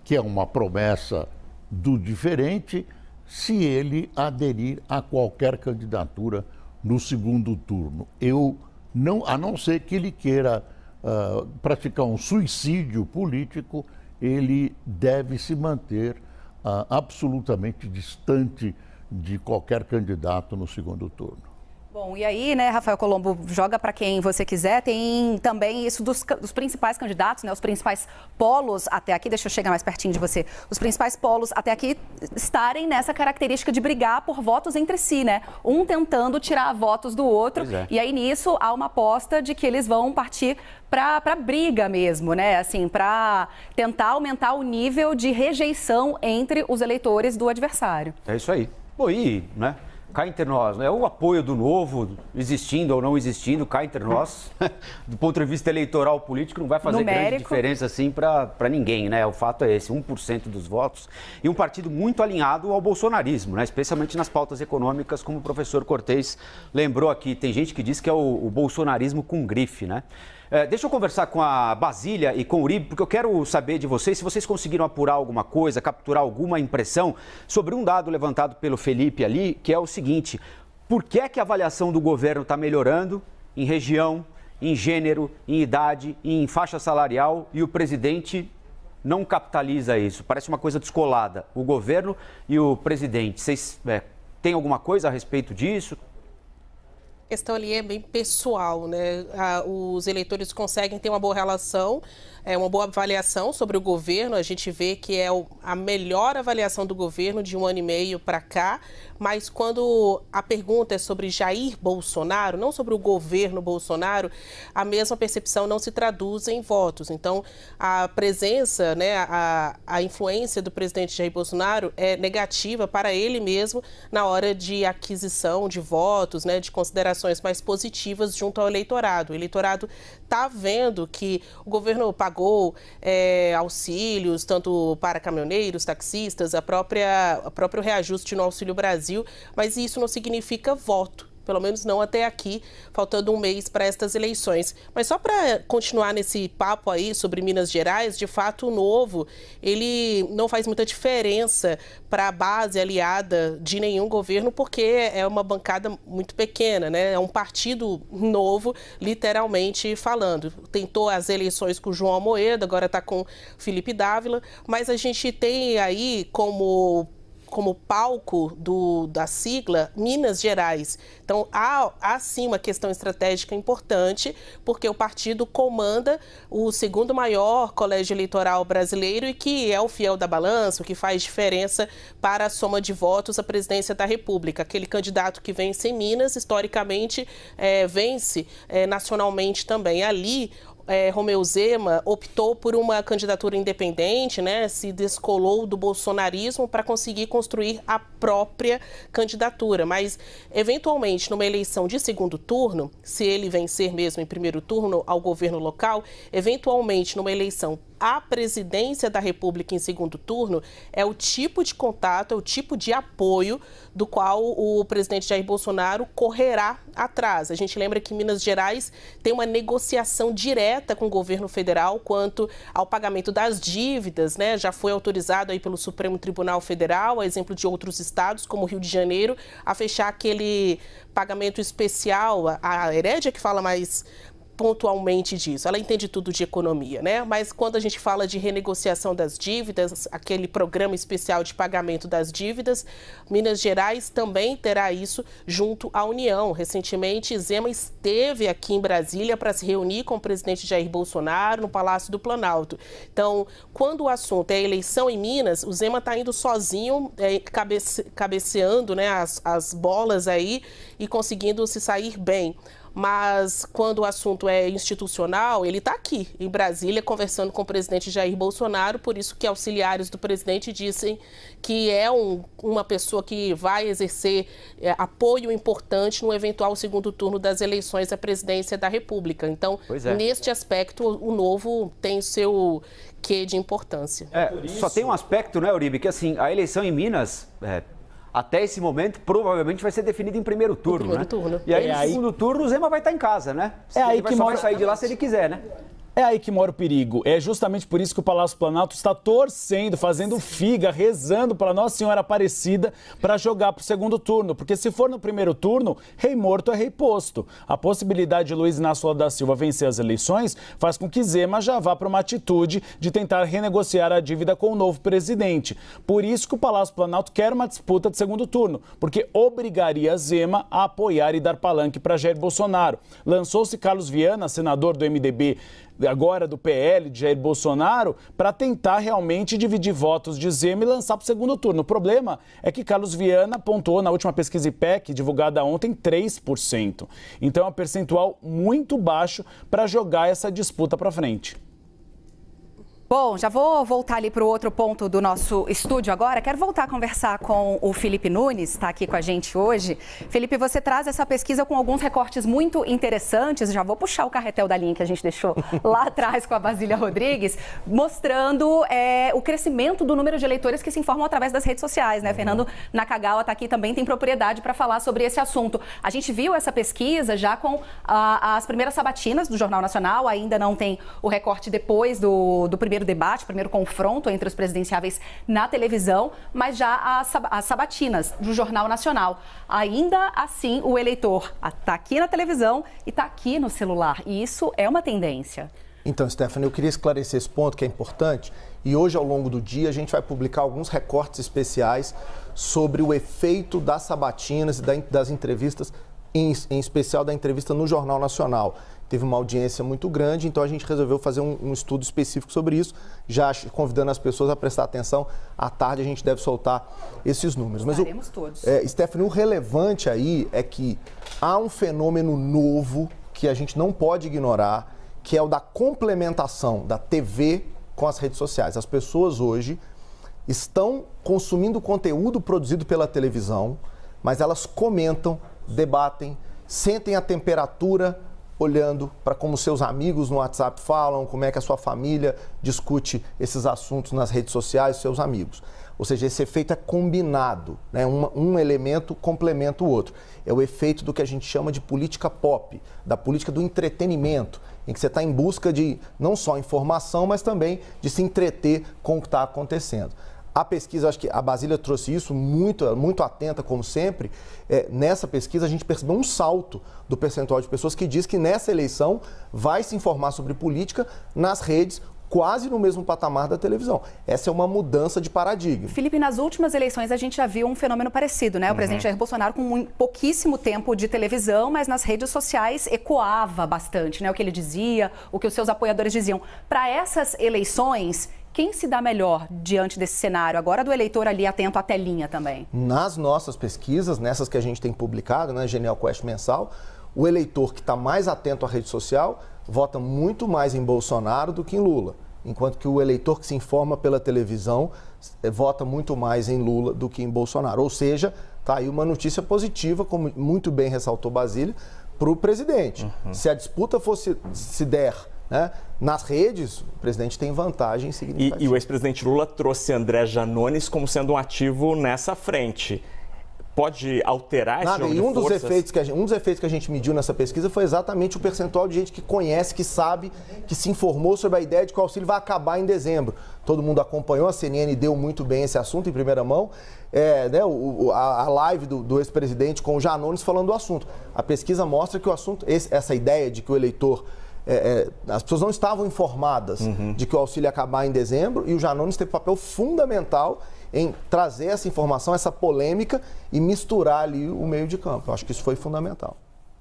que é uma promessa do diferente, se ele aderir a qualquer candidatura no segundo turno. A não ser que ele queira praticar um suicídio político, ele deve se manter absolutamente distante de qualquer candidato no segundo turno. Bom, e aí, né, Rafael Colombo, joga para quem você quiser, tem também isso dos principais candidatos, né, os principais polos até aqui, deixa eu chegar mais pertinho de você, os principais polos até aqui estarem nessa característica de brigar por votos entre si, né, um tentando tirar votos do outro, e aí nisso há uma aposta de que eles vão partir para briga mesmo, né, assim, para tentar aumentar o nível de rejeição entre os eleitores do adversário. É isso aí. Bom, e, né? Cá entre nós, né? O apoio do Novo, existindo ou não existindo, cá entre nós, do ponto de vista eleitoral político, não vai fazer grande diferença assim para ninguém, né? O fato é esse, 1% dos votos e um partido muito alinhado ao bolsonarismo, né? Especialmente nas pautas econômicas, como o professor Cortez lembrou aqui. Tem gente que diz que é o bolsonarismo com grife, né? Deixa eu conversar com a Basília e com o Uribe, porque eu quero saber de vocês se vocês conseguiram apurar alguma coisa, capturar alguma impressão sobre um dado levantado pelo Felipe ali, que é o seguinte: por que é que a avaliação do governo está melhorando em região, em gênero, em idade, em faixa salarial, e o presidente não capitaliza isso? Parece uma coisa descolada, o governo e o presidente. Vocês têm alguma coisa a respeito disso? A questão ali é bem pessoal, né? Os eleitores conseguem ter uma boa relação, uma boa avaliação sobre o governo. A gente vê que é a melhor avaliação do governo de 1 ano e meio para cá, mas quando a pergunta é sobre Jair Bolsonaro, não sobre o governo Bolsonaro, a mesma percepção não se traduz em votos. Então, a presença, né, a influência do presidente Jair Bolsonaro é negativa para ele mesmo na hora de aquisição de votos, né, de considerações mais positivas junto ao eleitorado. O eleitorado está vendo que o governo pagou auxílios, tanto para caminhoneiros, taxistas, o próprio reajuste no Auxílio Brasil, mas isso não significa voto. Pelo menos não até aqui, faltando um mês para estas eleições. Mas só para continuar nesse papo aí sobre Minas Gerais, de fato o Novo, ele não faz muita diferença para a base aliada de nenhum governo, porque é uma bancada muito pequena, né? É um partido novo, literalmente falando. Tentou as eleições com o João Amoedo, agora está com Felipe Dávila, mas a gente tem aí como palco da sigla Minas Gerais. Então, há sim uma questão estratégica importante, porque o partido comanda o segundo maior colégio eleitoral brasileiro e que é o fiel da balança, o que faz diferença para a soma de votos à presidência da República. Aquele candidato que vence em Minas, historicamente, vence nacionalmente também. Ali, Romeu Zema optou por uma candidatura independente, né? Se descolou do bolsonarismo para conseguir construir a própria candidatura. Mas, eventualmente, numa eleição de segundo turno, se ele vencer mesmo em primeiro turno ao governo local, eventualmente, numa eleição à presidência da República em segundo turno, é o tipo de contato, é o tipo de apoio do qual o presidente Jair Bolsonaro correrá atrás. A gente lembra que Minas Gerais tem uma negociação direta com o governo federal quanto ao pagamento das dívidas, né? Já foi autorizado aí pelo Supremo Tribunal Federal, a exemplo de outros estados, como o Rio de Janeiro, a fechar aquele pagamento especial. A Herédia que fala mais pontualmente disso. Ela entende tudo de economia, né? Mas quando a gente fala de renegociação das dívidas, aquele programa especial de pagamento das dívidas, Minas Gerais também terá isso junto à União. Recentemente, Zema esteve aqui em Brasília para se reunir com o presidente Jair Bolsonaro no Palácio do Planalto. Então, quando o assunto é eleição em Minas, o Zema está indo sozinho, cabeceando, né, as bolas aí e conseguindo se sair bem. Mas quando o assunto é institucional, ele está aqui, em Brasília, conversando com o presidente Jair Bolsonaro, por isso que auxiliares do presidente dizem que é uma pessoa que vai exercer apoio importante no eventual segundo turno das eleições à presidência da República. Então, neste aspecto, o Novo tem o seu quê de importância. Só tem um aspecto, né, Uribe, que assim, a eleição em Minas... até esse momento, provavelmente vai ser definido em primeiro turno, né? E aí, no segundo turno, o Zema vai estar em casa, né? Ele vai sair de lá se ele quiser, né? É aí que mora o perigo. É justamente por isso que o Palácio Planalto está torcendo, fazendo figa, rezando para Nossa Senhora Aparecida para jogar para o segundo turno. Porque se for no primeiro turno, rei morto é rei posto. A possibilidade de Luiz Inácio Lula da Silva vencer as eleições faz com que Zema já vá para uma atitude de tentar renegociar a dívida com o novo presidente. Por isso que o Palácio Planalto quer uma disputa de segundo turno, porque obrigaria Zema a apoiar e dar palanque para Jair Bolsonaro. Lançou-se Carlos Viana, senador do MDB, agora do PL, de Jair Bolsonaro, para tentar realmente dividir votos de Zema e lançar para o segundo turno. O problema é que Carlos Viana pontuou na última pesquisa IPEC, divulgada ontem, 3%. Então é um percentual muito baixo para jogar essa disputa para frente. Bom, já vou voltar ali para o outro ponto do nosso estúdio agora. Quero voltar a conversar com o Felipe Nunes, está aqui com a gente hoje. Felipe, você traz essa pesquisa com alguns recortes muito interessantes. Já vou puxar o carretel da linha que a gente deixou lá atrás com a Basília Rodrigues, mostrando o crescimento do número de eleitores que se informam através das redes sociais, né? Fernando Nakagawa está aqui também, tem propriedade para falar sobre esse assunto. A gente viu essa pesquisa já com as primeiras sabatinas do Jornal Nacional, ainda não tem o recorte depois do primeiro debate, primeiro confronto entre os presidenciáveis na televisão, mas já as sabatinas do Jornal Nacional. Ainda assim, o eleitor está aqui na televisão e está aqui no celular. E isso é uma tendência. Então, Stephanie, eu queria esclarecer esse ponto que é importante. E hoje, ao longo do dia, a gente vai publicar alguns recortes especiais sobre o efeito das sabatinas e das entrevistas, em especial da entrevista no Jornal Nacional. Teve uma audiência muito grande, então a gente resolveu fazer um estudo específico sobre isso, já convidando as pessoas a prestar atenção. À tarde a gente deve soltar esses números. Mas todos. Stephanie, o relevante aí é que há um fenômeno novo que a gente não pode ignorar, que é o da complementação da TV com as redes sociais. As pessoas hoje estão consumindo conteúdo produzido pela televisão, mas elas comentam, debatem, sentem a temperatura olhando para como seus amigos no WhatsApp falam, como é que a sua família discute esses assuntos nas redes sociais, seus amigos. Ou seja, esse efeito é combinado, né? Um elemento complementa o outro. É o efeito do que a gente chama de política pop, da política do entretenimento, em que você está em busca de não só informação, mas também de se entreter com o que está acontecendo. A pesquisa, acho que a Basília trouxe isso muito atenta, como sempre. Nessa pesquisa, a gente percebeu um salto do percentual de pessoas que diz que nessa eleição vai se informar sobre política nas redes, quase no mesmo patamar da televisão. Essa é uma mudança de paradigma. Felipe, nas últimas eleições a gente já viu um fenômeno parecido, né? O presidente Jair Bolsonaro com pouquíssimo tempo de televisão, mas nas redes sociais ecoava bastante, né? O que ele dizia, o que os seus apoiadores diziam. Para essas eleições, quem se dá melhor diante desse cenário? Agora do eleitor ali atento à telinha também. Nas nossas pesquisas, nessas que a gente tem publicado, né, Genial Quest mensal, o eleitor que está mais atento à rede social vota muito mais em Bolsonaro do que em Lula. Enquanto que o eleitor que se informa pela televisão vota muito mais em Lula do que em Bolsonaro. Ou seja, está aí uma notícia positiva, como muito bem ressaltou Basília, para o presidente. Se a disputa se der, né, nas redes, o presidente tem vantagem significativa. E o ex-presidente Lula trouxe André Janones como sendo um ativo nessa frente. Pode alterar esse jogo de um dos efeitos que a gente mediu nessa pesquisa foi exatamente o percentual de gente que conhece, que sabe, que se informou sobre a ideia de que o auxílio vai acabar em dezembro. Todo mundo acompanhou, a CNN deu muito bem esse assunto em primeira mão. A live do ex-presidente com o Janones falando do assunto. A pesquisa mostra que o assunto, essa ideia de que o eleitor... as pessoas não estavam informadas de que o auxílio ia acabar em dezembro, e o Janones teve papel fundamental em trazer essa informação, essa polêmica e misturar ali o meio de campo. Eu acho que isso foi fundamental.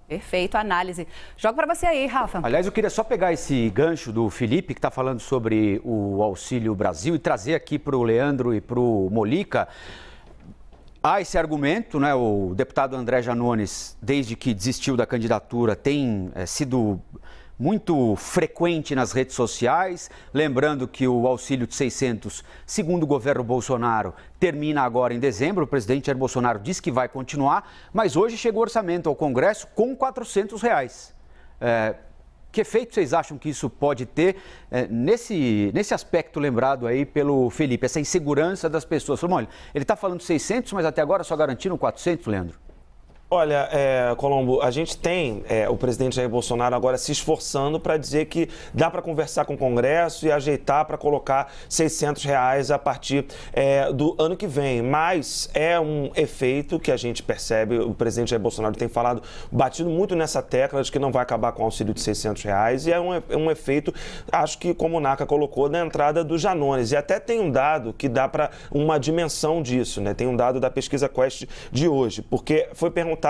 Perfeito, análise. Jogo para você aí, Rafa. Aliás, eu queria só pegar esse gancho do Felipe, que está falando sobre o Auxílio Brasil, e trazer aqui para o Leandro e para o Molica. Há esse argumento, né? O deputado André Janones, desde que desistiu da candidatura, tem sido muito frequente nas redes sociais, lembrando que o auxílio de 600, segundo o governo Bolsonaro, termina agora em dezembro. O presidente Jair Bolsonaro disse que vai continuar, mas hoje chegou o orçamento ao Congresso com R$400. Que efeito vocês acham que isso pode ter nesse aspecto lembrado aí pelo Felipe, essa insegurança das pessoas? Olha, ele está falando 600, mas até agora só garantiram 400, Leandro? Olha, Colombo, a gente tem o presidente Jair Bolsonaro agora se esforçando para dizer que dá para conversar com o Congresso e ajeitar para colocar R$600 a partir do ano que vem. Mas é um efeito que a gente percebe, o presidente Jair Bolsonaro tem batido muito nessa tecla de que não vai acabar com o auxílio de R$600 e é um efeito, acho que como o Naka colocou, da entrada do Janones. E até tem um dado que dá para uma dimensão disso, né? Tem um dado da pesquisa Quest de hoje, porque foi perguntado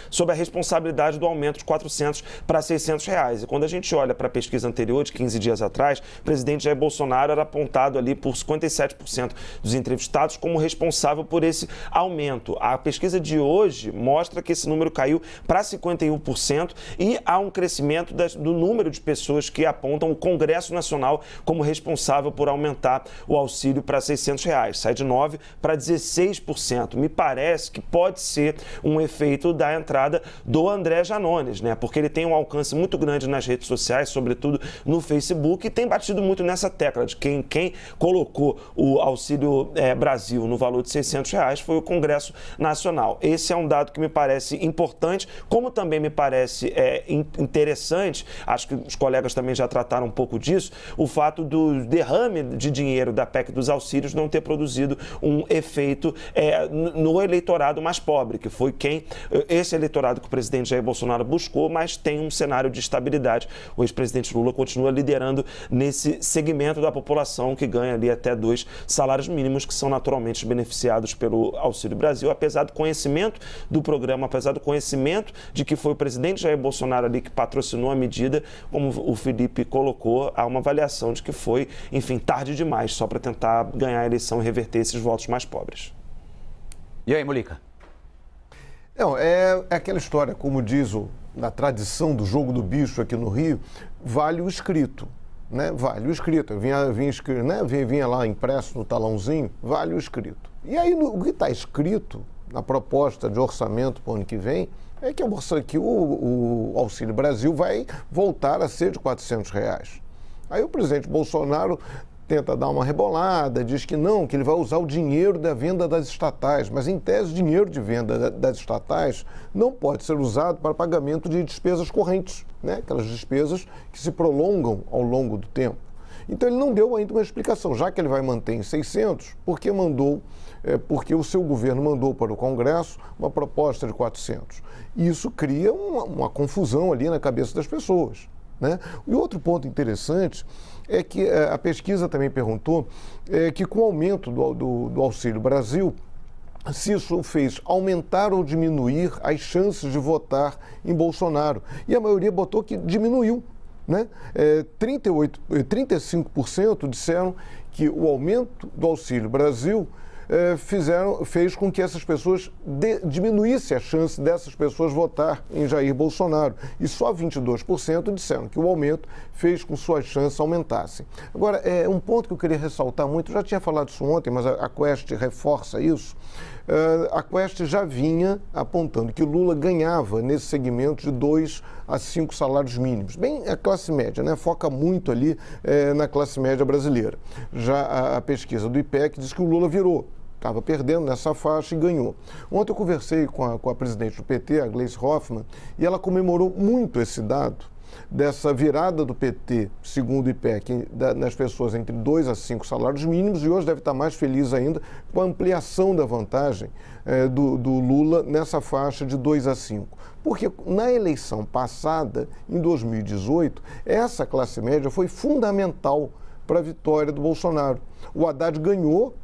sobre a responsabilidade do aumento de R$400 para R$600. E quando a gente olha para a pesquisa anterior, de 15 dias atrás, o presidente Jair Bolsonaro era apontado ali por 57% dos entrevistados como responsável por esse aumento. A pesquisa de hoje mostra que esse número caiu para 51% e há um crescimento do número de pessoas que apontam o Congresso Nacional como responsável por aumentar o auxílio para R$600. Sai de 9% para 16%. Me parece que pode ser um efeito da entrada do André Janones, né? Porque ele tem um alcance muito grande nas redes sociais, sobretudo no Facebook, e tem batido muito nessa tecla de quem colocou o Auxílio Brasil no valor de R$600 foi o Congresso Nacional. Esse é um dado que me parece importante, como também me parece interessante, acho que os colegas também já trataram um pouco disso, o fato do derrame de dinheiro da PEC dos auxílios não ter produzido um efeito no eleitorado mais pobre, que foi esse eleitorado que o presidente Jair Bolsonaro buscou, mas tem um cenário de estabilidade. O ex-presidente Lula continua liderando nesse segmento da população que ganha ali até 2 salários mínimos, que são naturalmente beneficiados pelo Auxílio Brasil, apesar do conhecimento do programa, apesar do conhecimento de que foi o presidente Jair Bolsonaro ali que patrocinou a medida, como o Felipe colocou, há uma avaliação de que foi, enfim, tarde demais, só para tentar ganhar a eleição e reverter esses votos mais pobres. E aí, Molica? Não, é aquela história, como diz na tradição do jogo do bicho aqui no Rio, vale o escrito, né? Vale o escrito. Vinha lá impresso no talãozinho, vale o escrito. E aí, o que está escrito na proposta de orçamento para o ano que vem é que o Auxílio Brasil vai voltar a ser de R$400. Aí o presidente Bolsonaro tenta dar uma rebolada, diz que não, que ele vai usar o dinheiro da venda das estatais, mas em tese o dinheiro de venda das estatais não pode ser usado para pagamento de despesas correntes, né? Aquelas despesas que se prolongam ao longo do tempo. Então ele não deu ainda uma explicação, já que ele vai manter em 600, porque o seu governo mandou para o Congresso uma proposta de 400. Isso cria uma confusão ali na cabeça das pessoas, né? E outro ponto interessante é que a pesquisa também perguntou que com o aumento do Auxílio Brasil, se isso fez aumentar ou diminuir as chances de votar em Bolsonaro. E a maioria botou que diminuiu, né? 35% disseram que o aumento do Auxílio Brasil fez com que essas pessoas diminuísse a chance dessas pessoas votar em Jair Bolsonaro. E só 22% disseram que o aumento fez com que suas chances aumentassem. Agora, um ponto que eu queria ressaltar muito, eu já tinha falado isso ontem, mas a Quest reforça isso. A Quest já vinha apontando que Lula ganhava nesse segmento de 2 a 5 salários mínimos. Bem, a classe média, né? Foca muito ali na classe média brasileira. Já a pesquisa do IPEC diz que o Lula virou. Estava perdendo nessa faixa e ganhou. Ontem eu conversei com a presidente do PT, a Gleisi Hoffmann, e ela comemorou muito esse dado dessa virada do PT, segundo o IPEC, nas pessoas entre 2 a 5 salários mínimos, e hoje deve estar mais feliz ainda com a ampliação da vantagem do Lula nessa faixa de 2 a 5. Porque na eleição passada, em 2018, essa classe média foi fundamental para a vitória do Bolsonaro. O Haddad ganhou,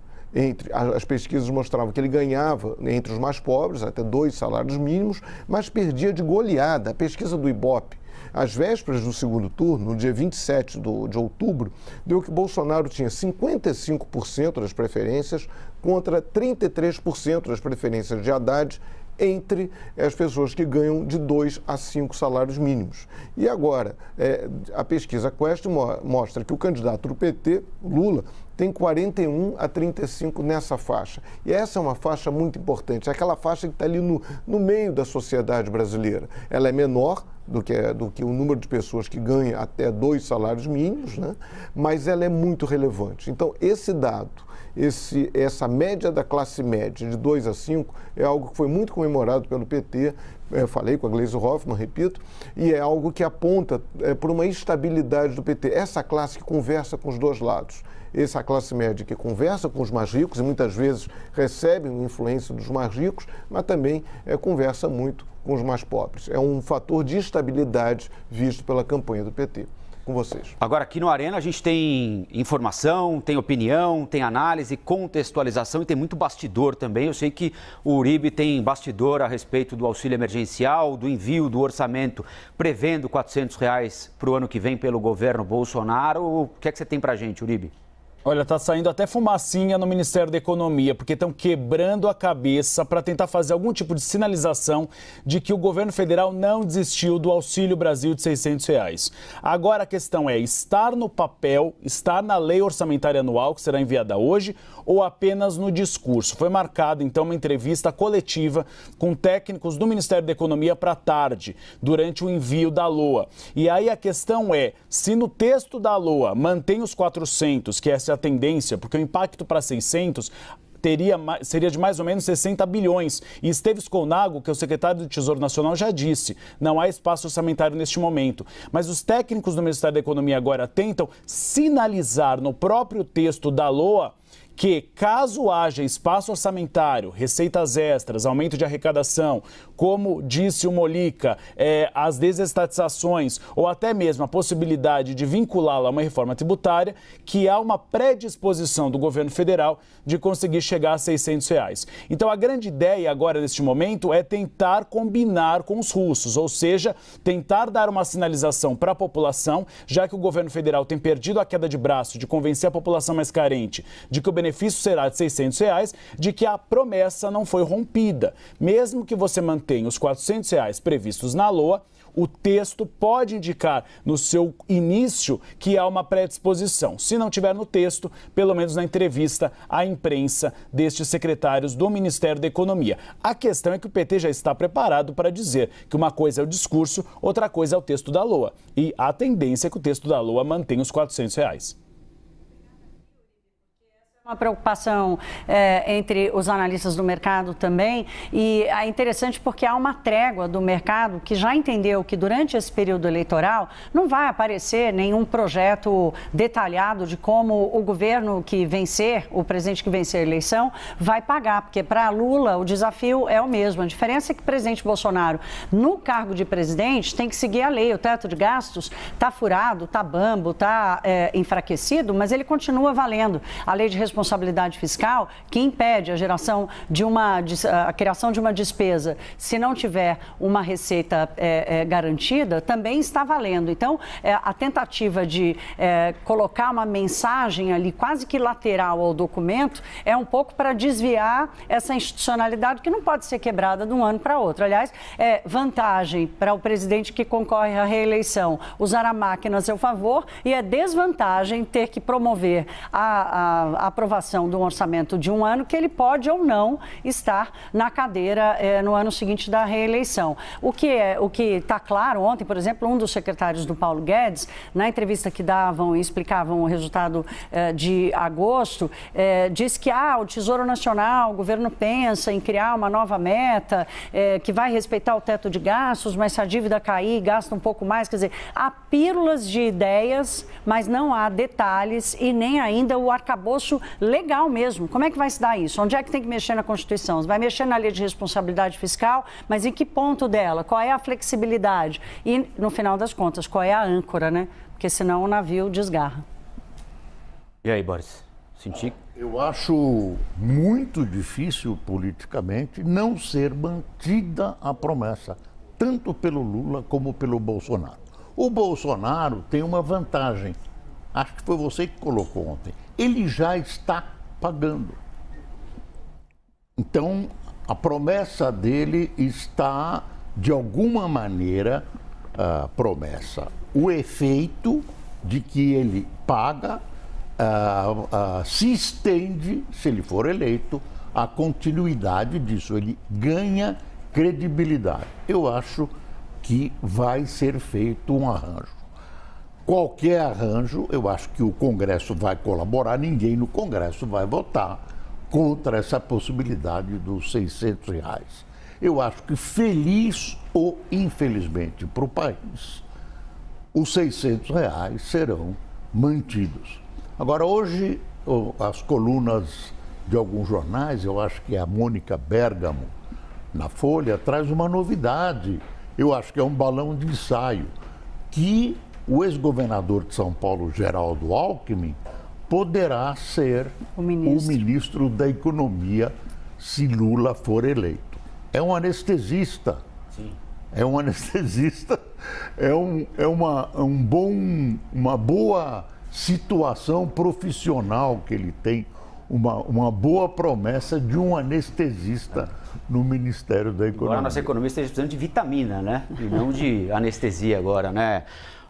as pesquisas mostravam que ele ganhava entre os mais pobres, até 2 salários mínimos, mas perdia de goleada. A pesquisa do Ibope, às vésperas do segundo turno, no dia 27 de outubro, deu que Bolsonaro tinha 55% das preferências contra 33% das preferências de Haddad entre as pessoas que ganham de 2 a 5 salários mínimos. E agora, a pesquisa Quest mostra que o candidato do PT, Lula, tem 41 a 35 nessa faixa. E essa é uma faixa muito importante, é aquela faixa que está ali no meio da sociedade brasileira. Ela é menor do que o número de pessoas que ganham até 2 salários mínimos, né? Mas ela é muito relevante. Então, esse dado, essa média da classe média de 2 a 5 é algo que foi muito comemorado pelo PT, eu falei com a Gleisi Hoffmann, repito, e é algo que aponta por uma estabilidade do PT. Essa classe que conversa com os dois lados. Essa classe média que conversa com os mais ricos e muitas vezes recebe uma influência dos mais ricos, mas também conversa muito com os mais pobres. É um fator de estabilidade visto pela campanha do PT. Com vocês. Agora, aqui no Arena, a gente tem informação, tem opinião, tem análise, contextualização e tem muito bastidor também. Eu sei que o Uribe tem bastidor a respeito do auxílio emergencial, do envio do orçamento prevendo R$ 400 para o ano que vem pelo governo Bolsonaro. O que é que você tem para a gente, Uribe? Olha, tá saindo até fumacinha no Ministério da Economia, porque estão quebrando a cabeça para tentar fazer algum tipo de sinalização de que o governo federal não desistiu do Auxílio Brasil de R$ 600. Agora a questão é estar no papel, estar na lei orçamentária anual, que será enviada hoje, ou apenas no discurso. Foi marcada, então, uma entrevista coletiva com técnicos do Ministério da Economia para tarde, durante o envio da LOA. E aí a questão é, se no texto da LOA mantém os 400, que essa é a tendência, porque o impacto para 600 seria de mais ou menos 60 bilhões. E Esteves Colnago, que é o secretário do Tesouro Nacional, já disse, não há espaço orçamentário neste momento. Mas os técnicos do Ministério da Economia agora tentam sinalizar no próprio texto da LOA que, caso haja espaço orçamentário, receitas extras, aumento de arrecadação, como disse o Molica, as desestatizações ou até mesmo a possibilidade de vinculá-la a uma reforma tributária, que há uma predisposição do governo federal de conseguir chegar a R$ 600. Então, a grande ideia agora, neste momento, é tentar combinar com os russos, ou seja, tentar dar uma sinalização para a população, já que o governo federal tem perdido a queda de braço de convencer a população mais carente de que o benefício será de R$ 600, de que a promessa não foi rompida. Mesmo que você mantenha os R$ 400 previstos na LOA, o texto pode indicar no seu início que há uma predisposição. Se não tiver no texto, pelo menos na entrevista à imprensa destes secretários do Ministério da Economia. A questão é que o PT já está preparado para dizer que uma coisa é o discurso, outra coisa é o texto da LOA. E a tendência é que o texto da LOA mantenha os R$ 400. Uma preocupação entre os analistas do mercado também, e é interessante porque há uma trégua do mercado que já entendeu que durante esse período eleitoral não vai aparecer nenhum projeto detalhado de como o governo que vencer, o presidente que vencer a eleição, vai pagar, porque para Lula o desafio é o mesmo. A diferença é que o presidente Bolsonaro, no cargo de presidente, tem que seguir a lei. O teto de gastos está furado, está bambo, está enfraquecido, mas ele continua valendo. A lei de responsabilidade fiscal, que impede a criação de uma despesa se não tiver uma receita garantida, também está valendo. Então, a tentativa de colocar uma mensagem ali quase que lateral ao documento é um pouco para desviar essa institucionalidade que não pode ser quebrada de um ano para outro. Aliás, é vantagem para o presidente que concorre à reeleição usar a máquina a seu favor e é desvantagem ter que promover a aprovação de um orçamento de um ano que ele pode ou não estar na cadeira no ano seguinte da reeleição. O que está claro, ontem, por exemplo, um dos secretários do Paulo Guedes, na entrevista que davam e explicavam o resultado de agosto, disse que o Tesouro Nacional, o governo pensa em criar uma nova meta, que vai respeitar o teto de gastos, mas se a dívida cair, gasta um pouco mais. Quer dizer, há pílulas de ideias, mas não há detalhes e nem ainda o arcabouço legal mesmo. Como é que vai se dar isso? Onde é que tem que mexer na Constituição? Você vai mexer na lei de responsabilidade fiscal, mas em que ponto dela? Qual é a flexibilidade? E, no final das contas, qual é a âncora, né? Porque senão o navio desgarra. E aí, Boris? Senti? Eu acho muito difícil politicamente não ser mantida a promessa, tanto pelo Lula como pelo Bolsonaro. O Bolsonaro tem uma vantagem. Acho que foi você que colocou ontem. Ele já está pagando. Então, a promessa dele está, de alguma maneira, promessa. O efeito de que ele paga se estende, se ele for eleito, a continuidade disso. Ele ganha credibilidade. Eu acho que vai ser feito um arranjo. Qualquer arranjo, eu acho que o Congresso vai colaborar, ninguém no Congresso vai votar contra essa possibilidade dos R$600. Eu acho que, feliz ou infelizmente para o país, os R$600 serão mantidos. Agora, hoje, as colunas de alguns jornais, eu acho que a Mônica Bergamo, na Folha, traz uma novidade. Eu acho que é um balão de ensaio, que o ex-governador de São Paulo, Geraldo Alckmin, poderá ser o ministro da Economia se Lula for eleito. É um anestesista. Sim. É um anestesista, uma boa situação profissional que ele tem, uma boa promessa de um anestesista no Ministério da Economia. Agora a nossa economia esteja precisando de vitamina, né? E não de anestesia agora, né?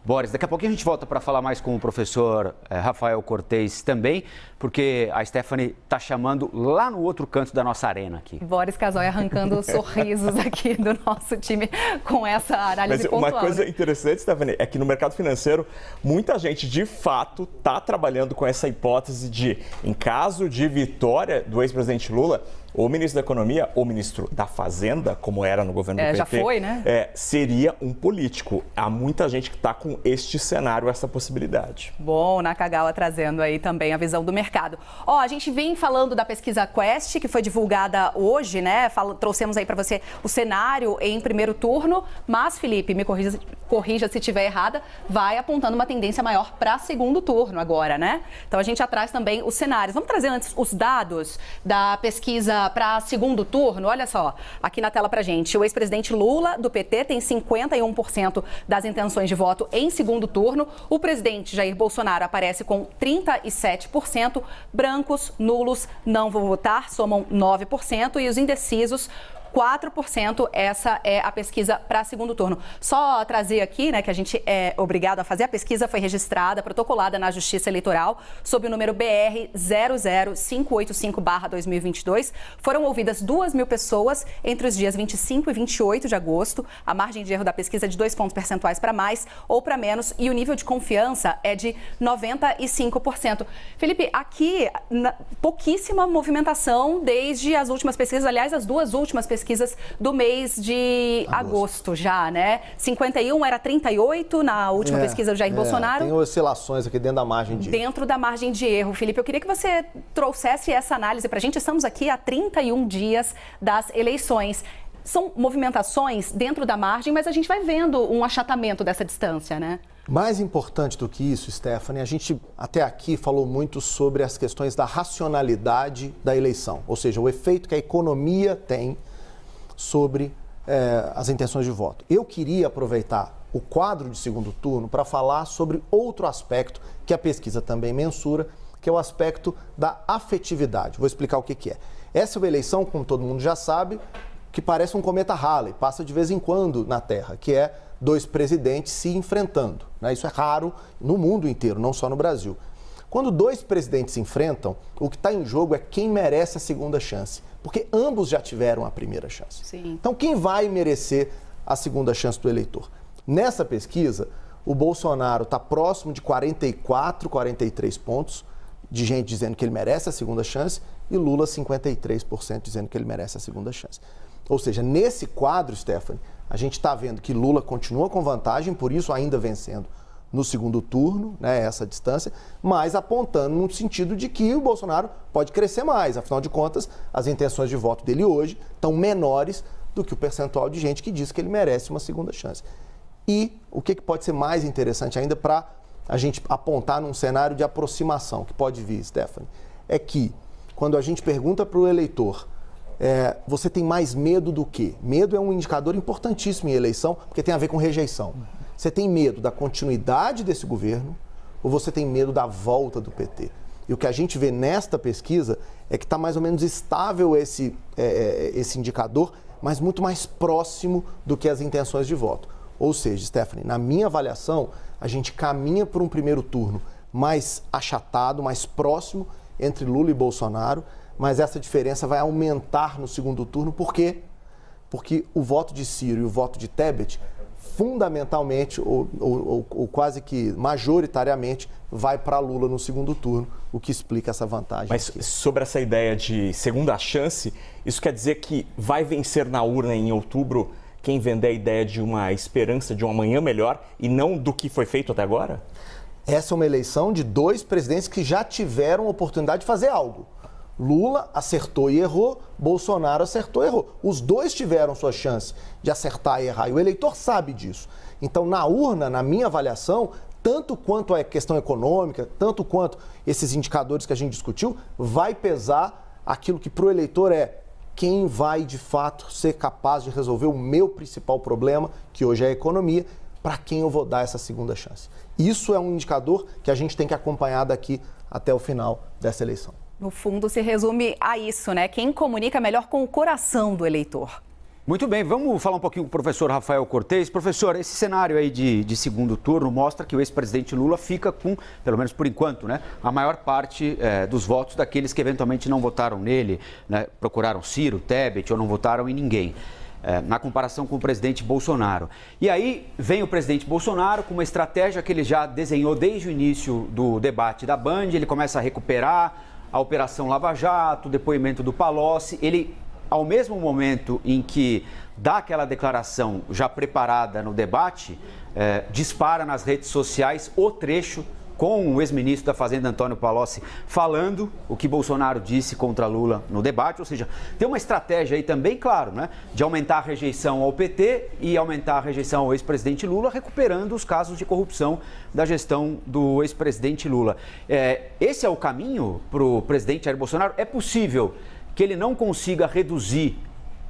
Boris, daqui a pouquinho a gente volta para falar mais com o professor Rafael Cortez também, porque a Stephanie está chamando lá no outro canto da nossa arena aqui. Boris Casoy arrancando sorrisos aqui do nosso time com essa análise pontual. Uma coisa interessante, Stephanie, é que no mercado financeiro, muita gente de fato está trabalhando com essa hipótese de, em caso de vitória do ex-presidente Lula, o ministro da Economia, ou ministro da Fazenda, como era no governo do PT, já foi, né? Seria um político. Há muita gente que está com este cenário, essa possibilidade. Bom, Nakagawa trazendo aí também a visão do mercado. A gente vem falando da pesquisa Quest, que foi divulgada hoje, né? Trouxemos aí para você o cenário em primeiro turno, mas, Felipe, me corrija se estiver errada, vai apontando uma tendência maior para segundo turno agora, né? Então a gente traz também os cenários. Vamos trazer antes os dados da pesquisa para segundo turno. Olha só, aqui na tela pra gente, o ex-presidente Lula, do PT, tem 51% das intenções de voto em segundo turno. O presidente Jair Bolsonaro aparece com 37%. Brancos, nulos, não vão votar, somam 9%. E os indecisos, 4%, essa é a pesquisa para segundo turno. Só trazer aqui, né, que a gente é obrigado a fazer, a pesquisa foi registrada, protocolada na Justiça Eleitoral, sob o número BR 00585/2022. Foram ouvidas 2.000 pessoas entre os dias 25 e 28 de agosto. A margem de erro da pesquisa é de 2 pontos percentuais para mais ou para menos e o nível de confiança é de 95%. Felipe, aqui pouquíssima movimentação desde as últimas pesquisas, aliás, as duas últimas pesquisas do mês de agosto já, né? 51 era 38 na última pesquisa do Jair Bolsonaro. Tem oscilações aqui dentro da margem de erro. Dentro da margem de erro. Felipe, eu queria que você trouxesse essa análise para a gente. Estamos aqui há 31 dias das eleições. São movimentações dentro da margem, mas a gente vai vendo um achatamento dessa distância, né? Mais importante do que isso, Stephanie, a gente até aqui falou muito sobre as questões da racionalidade da eleição, ou seja, o efeito que a economia tem sobre as intenções de voto. Eu queria aproveitar o quadro de segundo turno para falar sobre outro aspecto que a pesquisa também mensura, que é o aspecto da afetividade. Vou explicar o que é. Essa é uma eleição, como todo mundo já sabe, que parece um cometa Halley, passa de vez em quando na Terra, que é dois presidentes se enfrentando, né? Isso é raro no mundo inteiro, não só no Brasil. Quando dois presidentes se enfrentam, o que está em jogo é quem merece a segunda chance, porque ambos já tiveram a primeira chance. Sim. Então, quem vai merecer a segunda chance do eleitor? Nessa pesquisa, o Bolsonaro está próximo de 44, 43 pontos de gente dizendo que ele merece a segunda chance e Lula 53% dizendo que ele merece a segunda chance. Ou seja, nesse quadro, Stephanie, a gente está vendo que Lula continua com vantagem, por isso ainda vencendo no segundo turno, né, essa distância, mas apontando no sentido de que o Bolsonaro pode crescer mais. Afinal de contas, as intenções de voto dele hoje estão menores do que o percentual de gente que diz que ele merece uma segunda chance. E o que pode ser mais interessante ainda para a gente apontar num cenário de aproximação que pode vir, Stephanie, é que quando a gente pergunta para o eleitor, você tem mais medo do quê? Medo é um indicador importantíssimo em eleição, porque tem a ver com rejeição. Você tem medo da continuidade desse governo ou você tem medo da volta do PT? E o que a gente vê nesta pesquisa é que está mais ou menos estável esse indicador, mas muito mais próximo do que as intenções de voto. Ou seja, Stephanie, na minha avaliação, a gente caminha por um primeiro turno mais achatado, mais próximo entre Lula e Bolsonaro, mas essa diferença vai aumentar no segundo turno. Por quê? Porque o voto de Ciro e o voto de Tebet, fundamentalmente, ou quase que majoritariamente, vai para Lula no segundo turno, o que explica essa vantagem. Mas aqui. sobre essa ideia de segunda chance, isso quer dizer que vai vencer na urna em outubro quem vender a ideia de uma esperança de um amanhã melhor e não do que foi feito até agora? Essa é uma eleição de dois presidentes que já tiveram a oportunidade de fazer algo. Lula acertou e errou, Bolsonaro acertou e errou. Os dois tiveram sua chance de acertar e errar, e o eleitor sabe disso. Então, na urna, na minha avaliação, tanto quanto a questão econômica, tanto quanto esses indicadores que a gente discutiu, vai pesar aquilo que para o eleitor é quem vai, de fato, ser capaz de resolver o meu principal problema, que hoje é a economia, para quem eu vou dar essa segunda chance. Isso é um indicador que a gente tem que acompanhar daqui até o final dessa eleição. No fundo, se resume a isso, né? Quem comunica melhor com o coração do eleitor. Muito bem, vamos falar um pouquinho com o professor Rafael Cortes. Professor, esse cenário aí de segundo turno mostra que o ex-presidente Lula fica com, pelo menos por enquanto, né, a maior parte dos votos daqueles que eventualmente não votaram nele, né, procuraram Ciro, Tebet ou não votaram em ninguém. Na comparação com o presidente Bolsonaro. E aí vem o presidente Bolsonaro com uma estratégia que ele já desenhou desde o início do debate da Band, ele começa a recuperar a Operação Lava Jato, o depoimento do Palocci. Ele, ao mesmo momento em que dá aquela declaração já preparada no debate, dispara nas redes sociais o trecho com o ex-ministro da Fazenda, Antônio Palocci, falando o que Bolsonaro disse contra Lula no debate. Ou seja, tem uma estratégia aí também, claro, né, de aumentar a rejeição ao PT e aumentar a rejeição ao ex-presidente Lula, recuperando os casos de corrupção da gestão do ex-presidente Lula. Esse é o caminho para o presidente Jair Bolsonaro? É possível que ele não consiga reduzir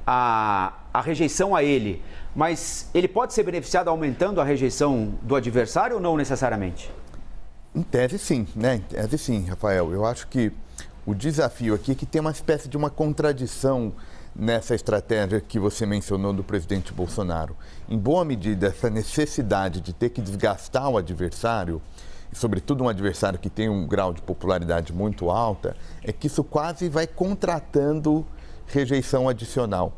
a rejeição a ele, mas ele pode ser beneficiado aumentando a rejeição do adversário ou não necessariamente? Em tese, sim, né? Em tese, sim, Rafael. Eu acho que o desafio aqui é que tem uma espécie de uma contradição nessa estratégia que você mencionou do presidente Bolsonaro. Em boa medida, essa necessidade de ter que desgastar o adversário, e sobretudo um adversário que tem um grau de popularidade muito alta, é que isso quase vai contratando rejeição adicional.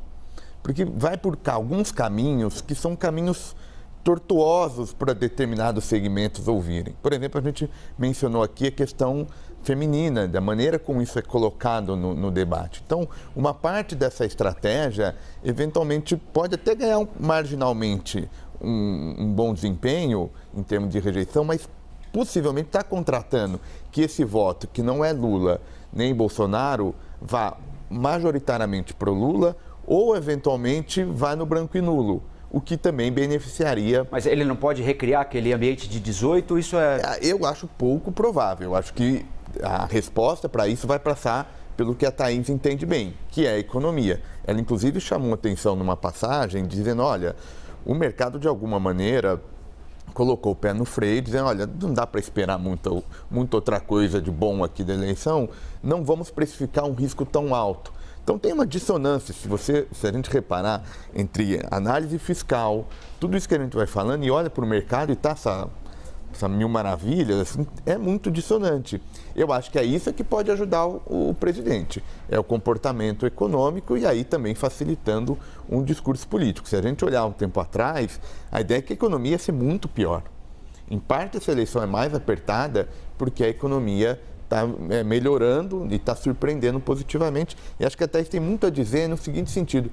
Porque vai por alguns caminhos que são caminhos tortuosos para determinados segmentos ouvirem. Por exemplo, a gente mencionou aqui a questão feminina, da maneira como isso é colocado no debate. Então, uma parte dessa estratégia, eventualmente, pode até ganhar marginalmente um bom desempenho em termos de rejeição, mas possivelmente está contratando que esse voto, que não é Lula nem Bolsonaro, vá majoritariamente para o Lula ou, eventualmente, vá no branco e nulo, o que também beneficiaria... Mas ele não pode recriar aquele ambiente de 18? Isso é... Eu acho pouco provável. Eu acho que a resposta para isso vai passar pelo que a Thaís entende bem, que é a economia. Ela, inclusive, chamou atenção numa passagem, dizendo, olha, o mercado, de alguma maneira, colocou o pé no freio, dizendo, olha, não dá para esperar muita outra coisa de bom aqui da eleição, não vamos precificar um risco tão alto. Então tem uma dissonância, se a gente reparar, entre análise fiscal, tudo isso que a gente vai falando, e olha para o mercado e está essa mil maravilhas, assim, é muito dissonante. Eu acho que é isso que pode ajudar o presidente, é o comportamento econômico e aí também facilitando um discurso político. Se a gente olhar um tempo atrás, a ideia é que a economia ia ser muito pior. Em parte, essa eleição é mais apertada porque a economia está melhorando e está surpreendendo positivamente. E acho que até isso tem muito a dizer no seguinte sentido,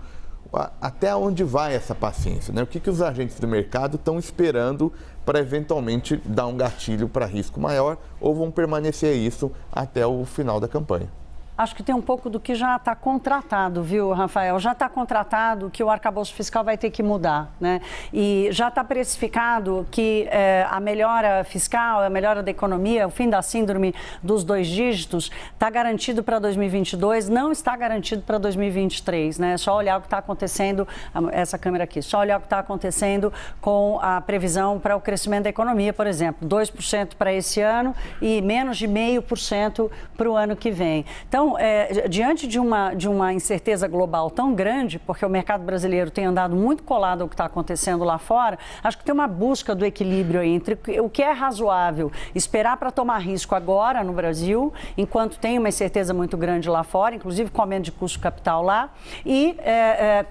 até onde vai essa paciência, né? O que os agentes do mercado estão esperando para eventualmente dar um gatilho para risco maior ou vão permanecer isso até o final da campanha? Acho que tem um pouco do que já está contratado, viu, Rafael? Já está contratado que o arcabouço fiscal vai ter que mudar, né? E já está precificado que a melhora fiscal, a melhora da economia, o fim da síndrome dos 2 dígitos, está garantido para 2022, não está garantido para 2023, né? Só olhar o que está acontecendo, essa câmera aqui, só olhar o que está acontecendo com a previsão para o crescimento da economia, por exemplo, 2% para esse ano e menos de 0,5% para o ano que vem. Então, Então, diante de uma incerteza global tão grande, porque o mercado brasileiro tem andado muito colado ao que está acontecendo lá fora, acho que tem uma busca do equilíbrio aí entre o que é razoável esperar para tomar risco agora no Brasil, enquanto tem uma incerteza muito grande lá fora, inclusive com aumento de custo capital lá, e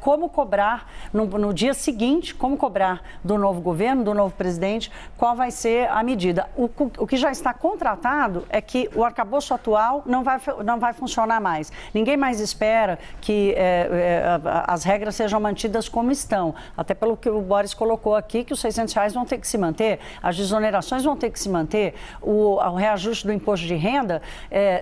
como cobrar no dia seguinte, como cobrar do novo governo, do novo presidente, qual vai ser a medida. O que já está contratado é que o arcabouço atual não vai funcionar mais. Ninguém mais espera que as regras sejam mantidas como estão. Até pelo que o Boris colocou aqui, que os R$600 vão ter que se manter, as desonerações vão ter que se manter, o reajuste do imposto de renda,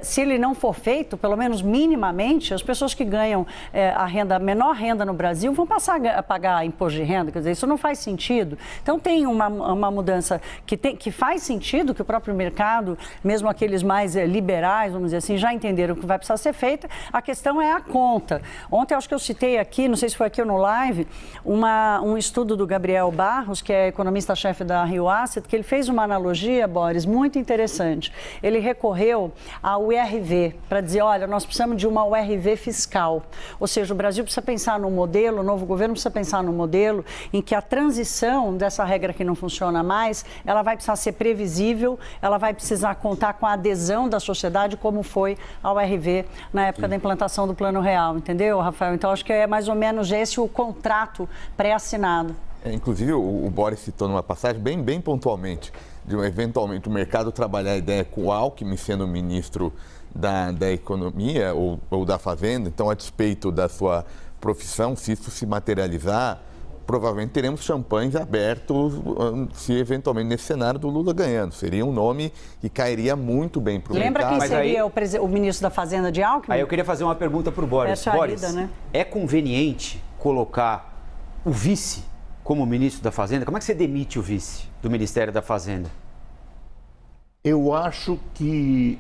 se ele não for feito, pelo menos minimamente, as pessoas que ganham a menor renda no Brasil vão passar a pagar imposto de renda. Quer dizer, isso não faz sentido. Então, tem uma mudança que faz sentido, que o próprio mercado, mesmo aqueles mais liberais, vamos dizer assim, já entenderam que vai precisar ser feita. A questão é a conta. Ontem, acho que eu citei aqui, não sei se foi aqui ou no live, um estudo do Gabriel Barros, que é economista-chefe da Rio Asset, que ele fez uma analogia, Boris, muito interessante. Ele recorreu ao URV para dizer, olha, nós precisamos de uma URV fiscal. Ou seja, o Brasil precisa pensar num modelo, o novo governo precisa pensar num modelo em que a transição dessa regra que não funciona mais, ela vai precisar ser previsível, ela vai precisar contar com a adesão da sociedade, como foi a URV na época da implantação do Plano Real, entendeu, Rafael? Então, acho que é mais ou menos esse o contrato pré-assinado. Inclusive, o Boris citou numa passagem bem pontualmente, de eventualmente o mercado trabalhar a ideia com o Alckmin sendo ministro da Economia ou da Fazenda. Então, a despeito da sua profissão, se isso se materializar, provavelmente teremos champanhes abertos se eventualmente nesse cenário do Lula ganhando. Seria um nome que cairia muito bem para o mercado. Lembra quem seria o ministro da Fazenda de Alckmin? Aí eu queria fazer uma pergunta para o Boris. Boris, né? É conveniente colocar o vice como ministro da Fazenda? Como é que você demite o vice do Ministério da Fazenda? Eu acho que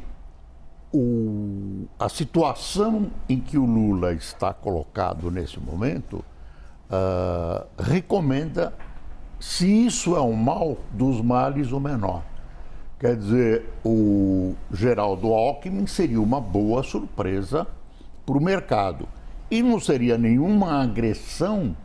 a situação em que o Lula está colocado nesse momento recomenda, se isso é um mal, dos males o menor. Quer dizer, o Geraldo Alckmin seria uma boa surpresa para o mercado. E não seria nenhuma agressão.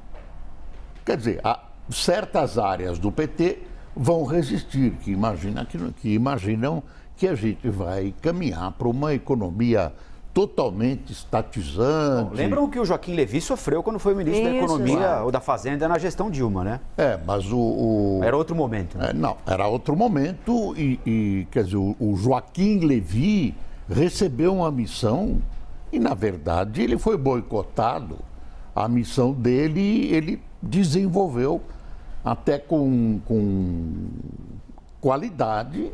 Quer dizer, certas áreas do PT vão resistir, que imaginam que a gente vai caminhar para uma economia totalmente estatizante. Bom, lembram que o Joaquim Levy sofreu quando foi ministro da Economia ou da Fazenda na gestão Dilma, né? Mas era outro momento. Né? Não, era outro momento e quer dizer, o Joaquim Levy recebeu uma missão e, na verdade, ele foi boicotado. A missão dele, ele desenvolveu até com qualidade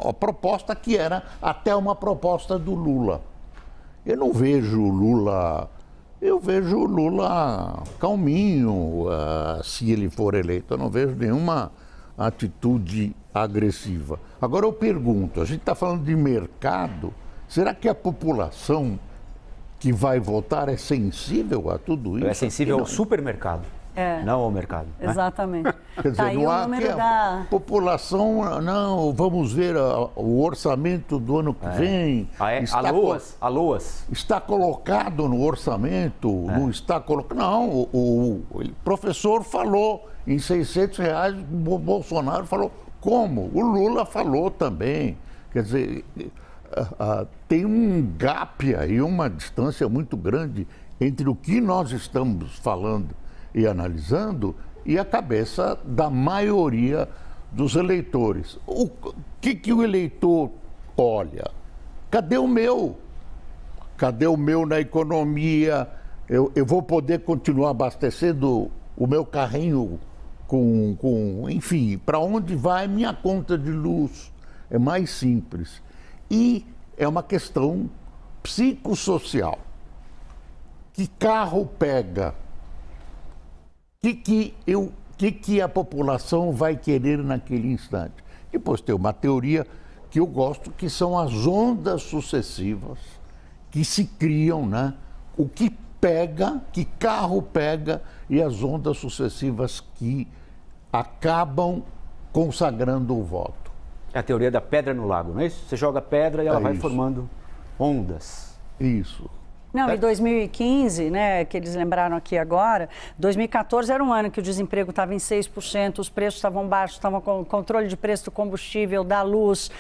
a proposta que era até uma proposta do Lula. Eu não vejo o Lula, eu vejo o Lula calminho, se ele for eleito. Eu não vejo nenhuma atitude agressiva. Agora eu pergunto, a gente está falando de mercado, será que a população que vai votar é sensível a tudo isso? É sensível ao supermercado. Não ao mercado. Exatamente. Né? Quer dizer, tá, não há que a população, não, vamos ver o orçamento do ano que vem. A LOAS. Está colocado no orçamento, não está colocado. Não, o professor falou em R$600, o Bolsonaro falou. Como? O Lula falou também. Quer dizer, tem um gap aí, uma distância muito grande entre o que nós estamos falando e analisando e a cabeça da maioria dos eleitores. O que o eleitor olha? Cadê o meu? Cadê o meu na economia? Eu vou poder continuar abastecendo o meu carrinho enfim, para onde vai minha conta de luz? É mais simples. E é uma questão psicossocial. Que carro pega? Que a população vai querer naquele instante? Depois tem uma teoria que eu gosto, que são as ondas sucessivas que se criam, né? O que pega, que carro pega e as ondas sucessivas que acabam consagrando o voto. É a teoria da pedra no lago, não é isso? Você joga pedra e ela vai formando ondas. Isso. Não, em 2015, né, que eles lembraram aqui agora, 2014 era um ano que o desemprego estava em 6%, os preços estavam baixos, estavam com controle de preço do combustível, da luz,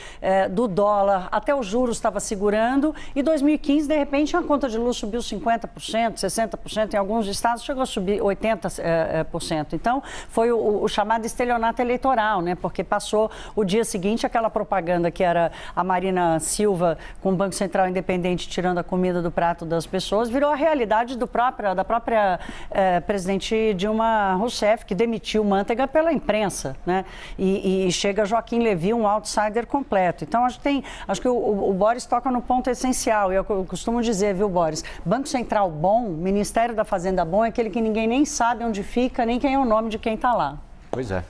do dólar, até os juros estava segurando, e 2015, de repente, a conta de luz subiu 50%, 60%, em alguns estados chegou a subir 80%. Então, foi o chamado estelionato eleitoral, né, porque passou o dia seguinte aquela propaganda que era a Marina Silva com o Banco Central Independente tirando a comida do prato das pessoas, virou a realidade da própria presidente Dilma Rousseff, que demitiu Manteiga pela imprensa, né? E chega Joaquim Levy, um outsider completo. Então, acho que o Boris toca no ponto essencial, e eu costumo dizer, viu, Boris, Banco Central bom, Ministério da Fazenda bom, é aquele que ninguém nem sabe onde fica, nem quem é o nome de quem está lá. Pois é.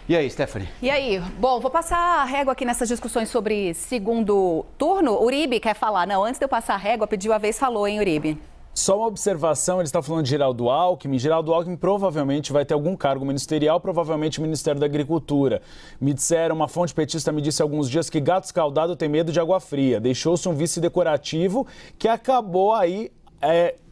E aí, Stephanie? E aí? Bom, vou passar a régua aqui nessas discussões sobre segundo turno. Uribe quer falar? Não, antes de eu passar a régua, pediu a vez, falou, hein, Uribe? Só uma observação, eles estão falando de Geraldo Alckmin. Geraldo Alckmin provavelmente vai ter algum cargo ministerial, provavelmente o Ministério da Agricultura. Me disseram, uma fonte petista me disse há alguns dias que gato escaldado tem medo de água fria. Deixou-se um vice decorativo que acabou aí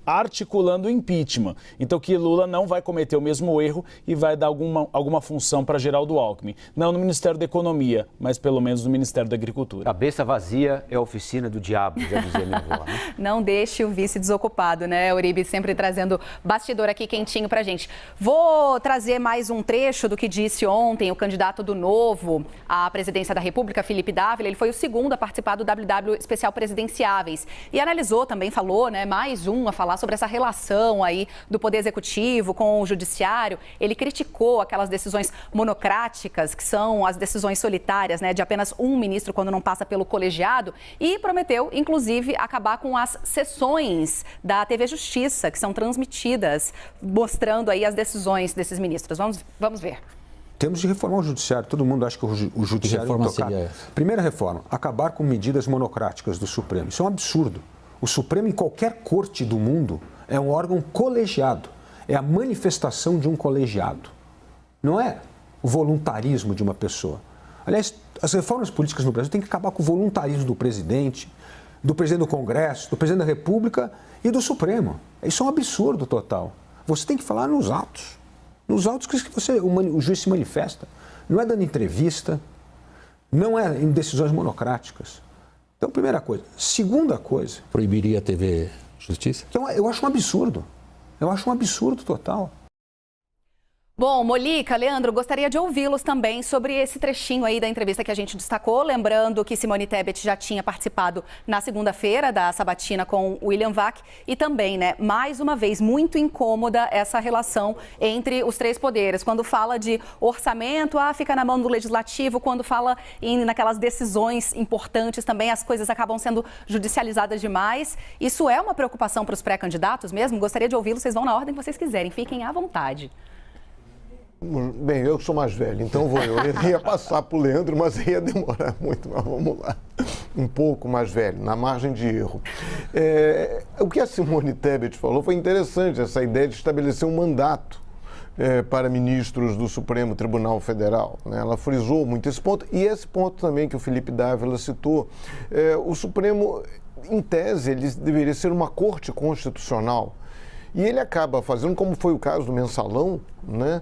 articulando o impeachment. Então que Lula não vai cometer o mesmo erro e vai dar alguma função para Geraldo Alckmin. Não no Ministério da Economia, mas pelo menos no Ministério da Agricultura. Cabeça vazia é a oficina do diabo, já dizia minha avó, né? Não deixe o vice desocupado, né, Uribe? Sempre trazendo bastidor aqui quentinho pra gente. Vou trazer mais um trecho do que disse ontem o candidato do Novo à presidência da República, Felipe Dávila. Ele foi o segundo a participar do WW Especial Presidenciáveis e analisou, também falou, né, mais um a falar sobre essa relação aí do Poder Executivo com o Judiciário. Ele criticou aquelas decisões monocráticas, que são as decisões solitárias, né, de apenas um ministro quando não passa pelo colegiado, e prometeu, inclusive, acabar com as sessões da TV Justiça, que são transmitidas, mostrando aí as decisões desses ministros. Vamos ver. Temos de reformar o judiciário. Todo mundo acha que o judiciário é intocável. Primeira reforma, acabar com medidas monocráticas do Supremo. Isso é um absurdo. O Supremo, em qualquer corte do mundo, é um órgão colegiado. É a manifestação de um colegiado. Não é o voluntarismo de uma pessoa. Aliás, as reformas políticas no Brasil têm que acabar com o voluntarismo do presidente do Congresso, do presidente da República e do Supremo. Isso é um absurdo total. Você tem que falar nos autos. Nos autos que o juiz se manifesta. Não é dando entrevista, não é em decisões monocráticas. Então, primeira coisa. Segunda coisa... Proibiria a TV Justiça? Eu acho um absurdo. Eu acho um absurdo total. Bom, Molica, Leandro, gostaria de ouvi-los também sobre esse trechinho aí da entrevista que a gente destacou. Lembrando que Simone Tebet já tinha participado na segunda-feira da sabatina com William Vac e também, né, mais uma vez, muito incômoda essa relação entre os três poderes. Quando fala de orçamento, fica na mão do legislativo. Quando fala naquelas decisões importantes também, as coisas acabam sendo judicializadas demais. Isso é uma preocupação para os pré-candidatos mesmo? Gostaria de ouvi-los, vocês vão na ordem que vocês quiserem. Fiquem à vontade. Bem, eu que sou mais velho, então eu ia passar para o Leandro, mas ia demorar muito, mas vamos lá. Um pouco mais velho, na margem de erro. O que a Simone Tebet falou foi interessante, essa ideia de estabelecer um mandato para ministros do Supremo Tribunal Federal, né? Ela frisou muito esse ponto, e esse ponto também que o Felipe Dávila citou. O Supremo, em tese, ele deveria ser uma corte constitucional. E ele acaba fazendo, como foi o caso do Mensalão, né,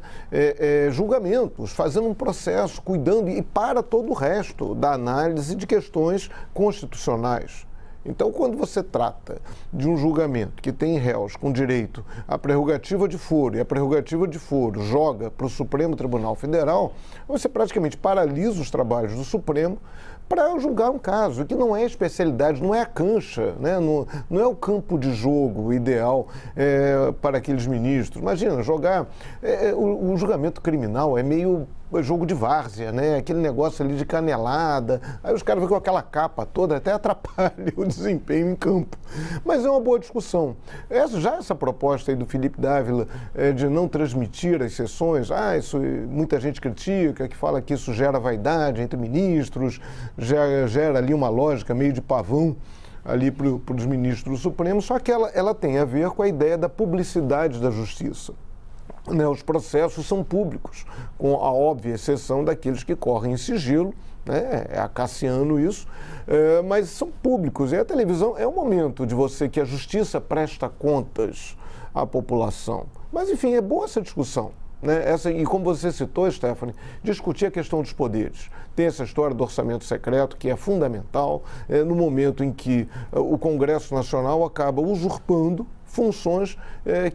julgamentos, fazendo um processo, cuidando e para todo o resto da análise de questões constitucionais. Então, quando você trata de um julgamento que tem réus com direito à prerrogativa de foro, e a prerrogativa de foro joga para o Supremo Tribunal Federal, você praticamente paralisa os trabalhos do Supremo para julgar um caso, que não é especialidade, não é a cancha, né? Não é o campo de jogo ideal para aqueles ministros. Imagina, jogar... o julgamento criminal é meio jogo de várzea, né? Aquele negócio ali de canelada, aí os caras vêm com aquela capa toda, até atrapalha o desempenho em campo. Mas é uma boa discussão. Essa proposta aí do Felipe Dávila de não transmitir as sessões, isso muita gente critica, que fala que isso gera vaidade entre ministros, gera ali uma lógica meio de pavão ali para os ministros do Supremo, só que ela tem a ver com a ideia da publicidade da justiça. Os processos são públicos, com a óbvia exceção daqueles que correm em sigilo, né? É acaciano isso, mas são públicos. E a televisão é o momento de você que a justiça presta contas à população. Mas, enfim, é boa essa discussão. Né? E como você citou, Stephanie, discutir a questão dos poderes. Tem essa história do orçamento secreto, que é fundamental no momento em que o Congresso Nacional acaba usurpando funções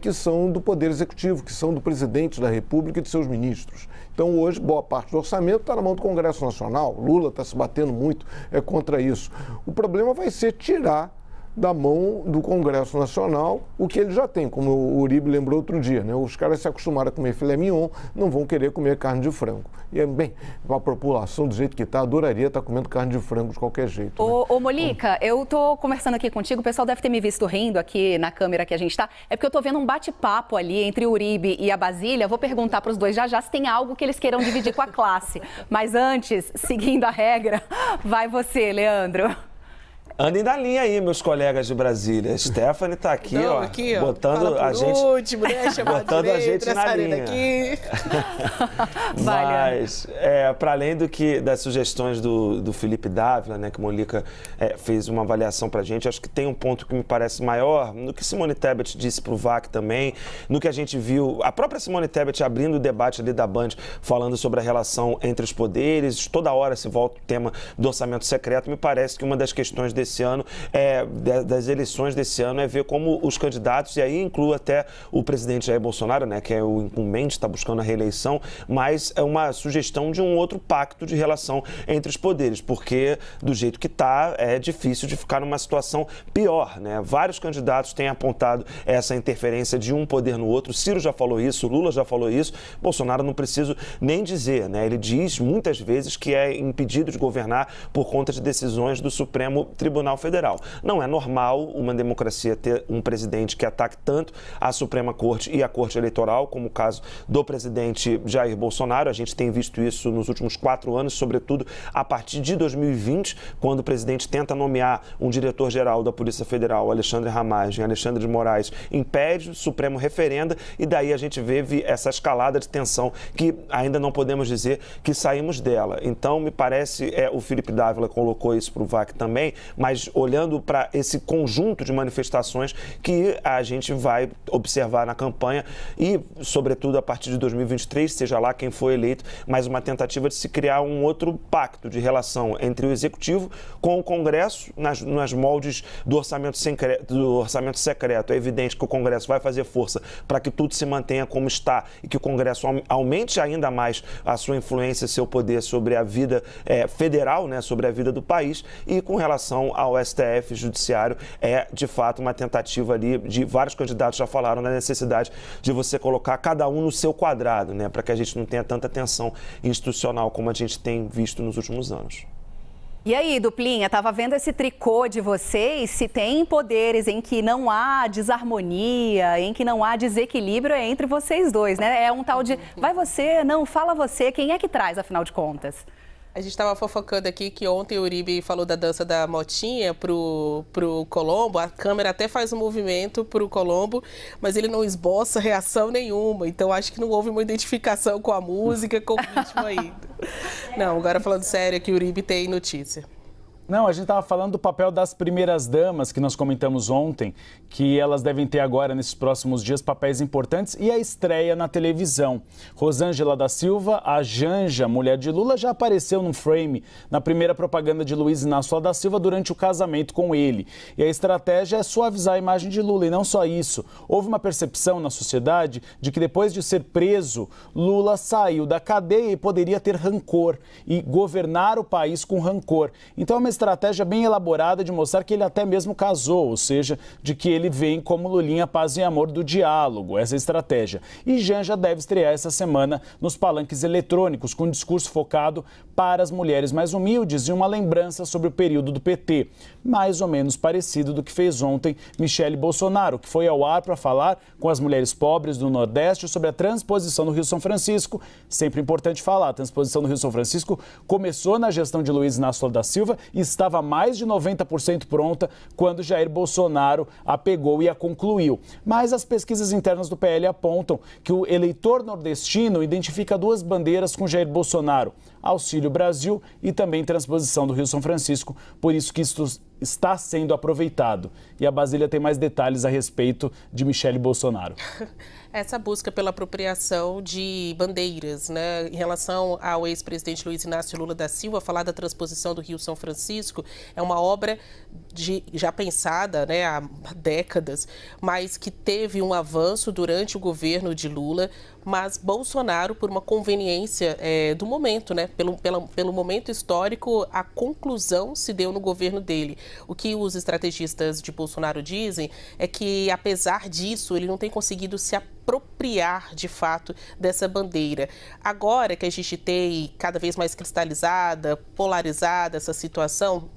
que são do Poder Executivo, que são do presidente da República e de seus ministros. Então, hoje, boa parte do orçamento está na mão do Congresso Nacional. Lula está se batendo muito contra isso. O problema vai ser tirar da mão do Congresso Nacional o que ele já tem, como o Uribe lembrou outro dia, né? Os caras se acostumaram a comer filé mignon, não vão querer comer carne de frango. E, bem, a população do jeito que está, adoraria estar comendo carne de frango de qualquer jeito. Ô Molica, eu tô conversando aqui contigo, o pessoal deve ter me visto rindo aqui na câmera que a gente está, é porque eu tô vendo um bate-papo ali entre o Uribe e a Basília. Vou perguntar para os dois já se tem algo que eles queiram dividir com a classe. Mas antes, seguindo a regra, vai você, Leandro. Andem na linha aí, meus colegas de Brasília. Stephanie está aqui, botando a gente, último, né? botando a gente na linha. Aqui. Mas, para além das sugestões do Felipe Dávila, né, que o Molica fez uma avaliação para a gente, acho que tem um ponto que me parece maior, no que Simone Tebet disse para o VAC também, no que a gente viu, a própria Simone Tebet abrindo o debate ali da Band, falando sobre a relação entre os poderes, toda hora se volta o tema do orçamento secreto. Me parece que uma das questões desse ano, das eleições desse ano, é ver como os candidatos, e aí inclui até o presidente Jair Bolsonaro, né, que é o incumbente, está buscando a reeleição, mas é uma sugestão de um outro pacto de relação entre os poderes, porque do jeito que está, é difícil de ficar numa situação pior, né? Vários candidatos têm apontado essa interferência de um poder no outro. Ciro já falou isso, Lula já falou isso, Bolsonaro não preciso nem dizer, né? Ele diz muitas vezes que é impedido de governar por conta de decisões do Supremo Tribunal Federal. Não é normal uma democracia ter um presidente que ataque tanto a Suprema Corte e a Corte Eleitoral, como o caso do presidente Jair Bolsonaro. A gente tem visto isso nos últimos 4 anos, sobretudo a partir de 2020, quando o presidente tenta nomear um diretor-geral da Polícia Federal, Alexandre Ramagem, Alexandre de Moraes, impede, o Supremo referenda, e daí a gente vê essa escalada de tensão que ainda não podemos dizer que saímos dela. Então, me parece, o Felipe Dávila colocou isso para o VAC também, mas olhando para esse conjunto de manifestações que a gente vai observar na campanha e, sobretudo, a partir de 2023, seja lá quem for eleito, mais uma tentativa de se criar um outro pacto de relação entre o Executivo com o Congresso nas moldes do orçamento secreto. É evidente que o Congresso vai fazer força para que tudo se mantenha como está e que o Congresso aumente ainda mais a sua influência, seu poder sobre a vida federal, né, sobre a vida do país. E com relação ao STF, Judiciário, é de fato uma tentativa ali de vários candidatos já falaram na necessidade de você colocar cada um no seu quadrado, né, para que a gente não tenha tanta tensão institucional como a gente tem visto nos últimos anos. E aí, Duplinha, estava vendo esse tricô de vocês, se tem poderes em que não há desarmonia, em que não há desequilíbrio entre vocês dois, né? É um tal de vai você, não, fala você, quem é que traz, afinal de contas? A gente estava fofocando aqui que ontem o Uribe falou da dança da motinha pro Colombo. A câmera até faz um movimento pro Colombo, mas ele não esboça reação nenhuma. Então acho que não houve uma identificação com a música, com o ritmo ainda. Não, agora falando sério aqui, o Uribe tem notícia. Não, a gente estava falando do papel das primeiras damas, que nós comentamos ontem, que elas devem ter agora, nesses próximos dias, papéis importantes, e a estreia na televisão. Rosângela da Silva, a Janja, mulher de Lula, já apareceu num frame na primeira propaganda de Luiz Inácio Lula da Silva durante o casamento com ele. E a estratégia é suavizar a imagem de Lula, e não só isso. Houve uma percepção na sociedade de que depois de ser preso, Lula saiu da cadeia e poderia ter rancor, e governar o país com rancor. Então é uma estratégia bem elaborada de mostrar que ele até mesmo casou, ou seja, de que ele vem como Lulinha Paz e Amor do diálogo, essa estratégia. E Janja deve estrear essa semana nos palanques eletrônicos, com um discurso focado para as mulheres mais humildes e uma lembrança sobre o período do PT, mais ou menos parecido do que fez ontem Michele Bolsonaro, que foi ao ar para falar com as mulheres pobres do Nordeste sobre a transposição do Rio São Francisco. Sempre importante falar, a transposição do Rio São Francisco começou na gestão de Luiz Inácio Lula da Silva e estava mais de 90% pronta quando Jair Bolsonaro a pegou e a concluiu. Mas as pesquisas internas do PL apontam que o eleitor nordestino identifica duas bandeiras com Jair Bolsonaro: Auxílio Brasil e também transposição do Rio São Francisco, por isso que isso está sendo aproveitado. E a Basília tem mais detalhes a respeito de Michele Bolsonaro. Essa busca pela apropriação de bandeiras, né, em relação ao ex-presidente Luiz Inácio Lula da Silva, falar da transposição do Rio São Francisco é uma obra já pensada, né, há décadas, mas que teve um avanço durante o governo de Lula, mas Bolsonaro, por uma conveniência do momento, né, pelo momento histórico, a conclusão se deu no governo dele. O que os estrategistas de Bolsonaro dizem é que, apesar disso, ele não tem conseguido se apropriar de fato dessa bandeira. Agora que a gente tem cada vez mais cristalizada, polarizada essa situação,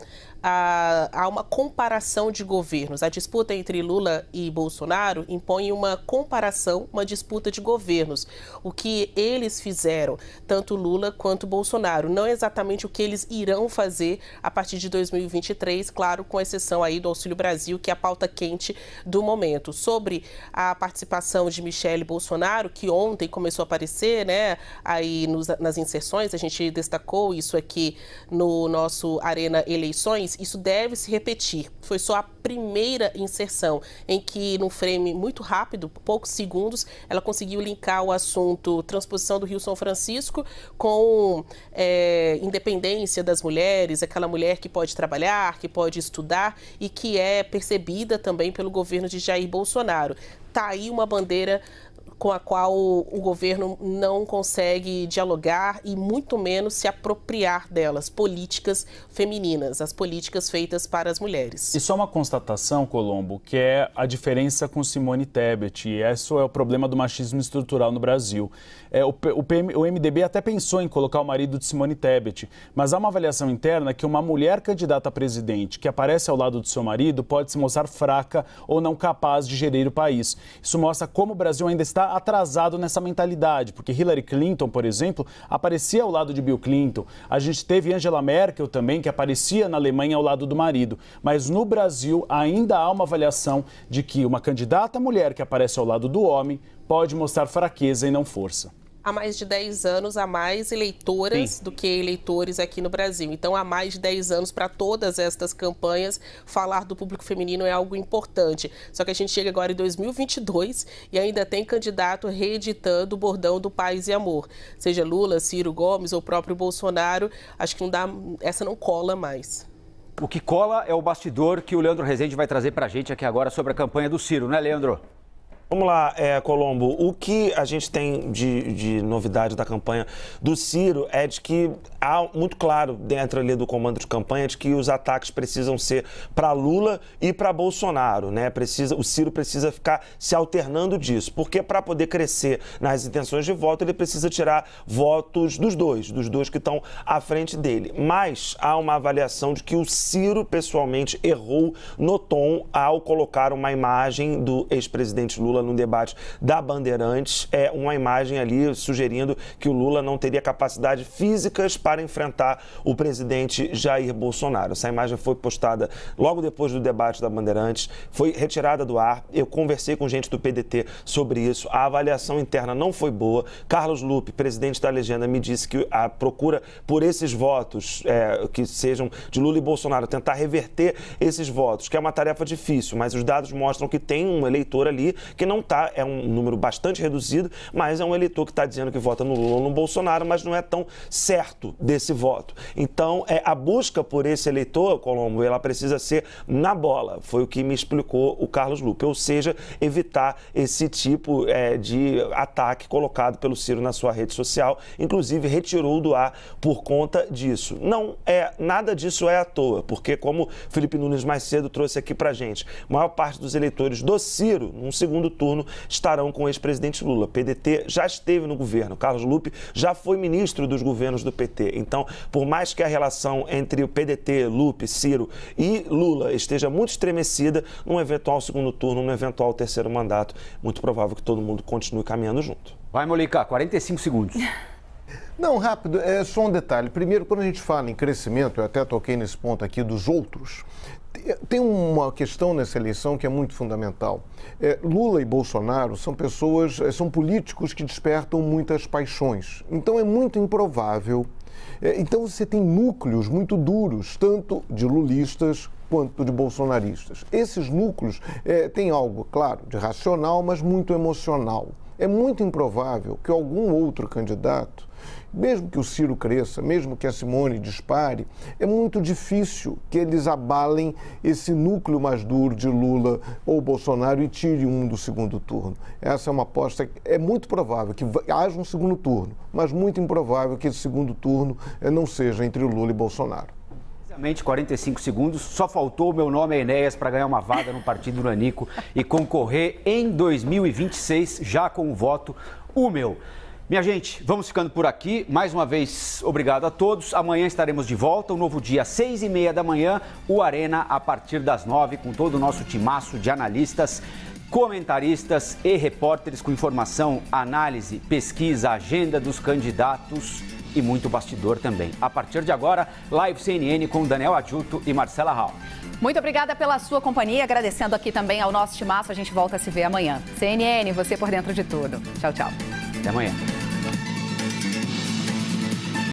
há uma comparação de governos. A disputa entre Lula e Bolsonaro impõe uma comparação, uma disputa de governos. O que eles fizeram, tanto Lula quanto Bolsonaro, não exatamente o que eles irão fazer a partir de 2023, claro, com exceção aí do Auxílio Brasil, que é a pauta quente do momento. Sobre a participação de Michele Bolsonaro, que ontem começou a aparecer, né, aí nas inserções, a gente destacou isso aqui no nosso Arena Eleições. Isso deve se repetir. Foi só a primeira inserção em que, num frame muito rápido, poucos segundos, ela conseguiu linkar o assunto transposição do Rio São Francisco com independência das mulheres, aquela mulher que pode trabalhar, que pode estudar e que é percebida também pelo governo de Jair Bolsonaro. Está aí uma bandeira com a qual o governo não consegue dialogar e muito menos se apropriar delas, políticas femininas, as políticas feitas para as mulheres. E só uma constatação, Colombo, que é a diferença com Simone Tebet, e esse é o problema do machismo estrutural no Brasil. O MDB até pensou em colocar o marido de Simone Tebet, mas há uma avaliação interna que uma mulher candidata a presidente que aparece ao lado do seu marido pode se mostrar fraca ou não capaz de gerir o país. Isso mostra como o Brasil ainda está atrasado nessa mentalidade, porque Hillary Clinton, por exemplo, aparecia ao lado de Bill Clinton. A gente teve Angela Merkel também, que aparecia na Alemanha ao lado do marido. Mas no Brasil ainda há uma avaliação de que uma candidata mulher que aparece ao lado do homem pode mostrar fraqueza e não força. Há mais de 10 anos, há mais eleitoras do que eleitores aqui no Brasil. Então, há mais de 10 anos, para todas estas campanhas, falar do público feminino é algo importante. Só que a gente chega agora em 2022 e ainda tem candidato reeditando o bordão do Paz e Amor. Seja Lula, Ciro Gomes ou o próprio Bolsonaro, acho que não dá, essa não cola mais. O que cola é o bastidor que o Leandro Rezende vai trazer para a gente aqui agora sobre a campanha do Ciro, né, Leandro? Vamos lá, Colombo. O que a gente tem de novidade da campanha do Ciro é de que há muito claro dentro ali do comando de campanha de que os ataques precisam ser para Lula e para Bolsonaro, né? O Ciro precisa ficar se alternando disso, porque para poder crescer nas intenções de voto, ele precisa tirar votos dos dois que estão à frente dele. Mas há uma avaliação de que o Ciro, pessoalmente, errou no tom ao colocar uma imagem do ex-presidente Lula no debate da Bandeirantes, uma imagem ali sugerindo que o Lula não teria capacidades físicas para enfrentar o presidente Jair Bolsonaro. Essa imagem foi postada logo depois do debate da Bandeirantes, foi retirada do ar. Eu conversei com gente do PDT sobre isso. A avaliação interna não foi boa. Carlos Lupe, presidente da Legenda, me disse que a procura por esses votos que sejam de Lula e Bolsonaro, tentar reverter esses votos, que é uma tarefa difícil, mas os dados mostram que tem um eleitor ali que não está, é um número bastante reduzido, mas é um eleitor que está dizendo que vota no Lula ou no Bolsonaro, mas não é tão certo desse voto. Então, a busca por esse eleitor, Colombo, ela precisa ser na bola, foi o que me explicou o Carlos Lupe, ou seja, evitar esse tipo de ataque colocado pelo Ciro na sua rede social, inclusive retirou do ar por conta disso. Nada disso é à toa, porque como Felipe Nunes mais cedo trouxe aqui pra gente, a maior parte dos eleitores do Ciro, num segundo turno, estarão com o ex-presidente Lula. PDT já esteve no governo. Carlos Lupe já foi ministro dos governos do PT. Então, por mais que a relação entre o PDT, Lupe, Ciro e Lula esteja muito estremecida, num eventual segundo turno, num eventual terceiro mandato, muito provável que todo mundo continue caminhando junto. Vai, Molica, 45 segundos. Não, rápido, é só um detalhe. Primeiro, quando a gente fala em crescimento, eu até toquei nesse ponto aqui dos outros, tem uma questão nessa eleição que é muito fundamental. Lula e Bolsonaro são políticos que despertam muitas paixões. Então é muito improvável Então você tem núcleos muito duros, tanto de lulistas quanto de bolsonaristas. Esses núcleos têm algo, claro, de racional, mas muito emocional. É muito improvável que algum outro candidato, mesmo que o Ciro cresça, mesmo que a Simone dispare, é muito difícil que eles abalem esse núcleo mais duro de Lula ou Bolsonaro e tire um do segundo turno. Essa é uma aposta, é muito provável que haja um segundo turno, mas muito improvável que esse segundo turno não seja entre Lula e Bolsonaro. 45 segundos, só faltou o meu nome a Enéas para ganhar uma vaga no Partido Nanico e concorrer em 2026, já com o voto o meu. Minha gente, vamos ficando por aqui. Mais uma vez, obrigado a todos. Amanhã estaremos de volta, um novo dia, 6h30 da manhã, o Arena a partir das 9h, com todo o nosso timaço de analistas, comentaristas e repórteres com informação, análise, pesquisa, agenda dos candidatos e muito bastidor também. A partir de agora, Live CNN com Daniel Adjuto e Marcela Hall. Muito obrigada pela sua companhia, agradecendo aqui também ao nosso timaço. A gente volta a se ver amanhã. CNN, você por dentro de tudo. Tchau, tchau. Até amanhã.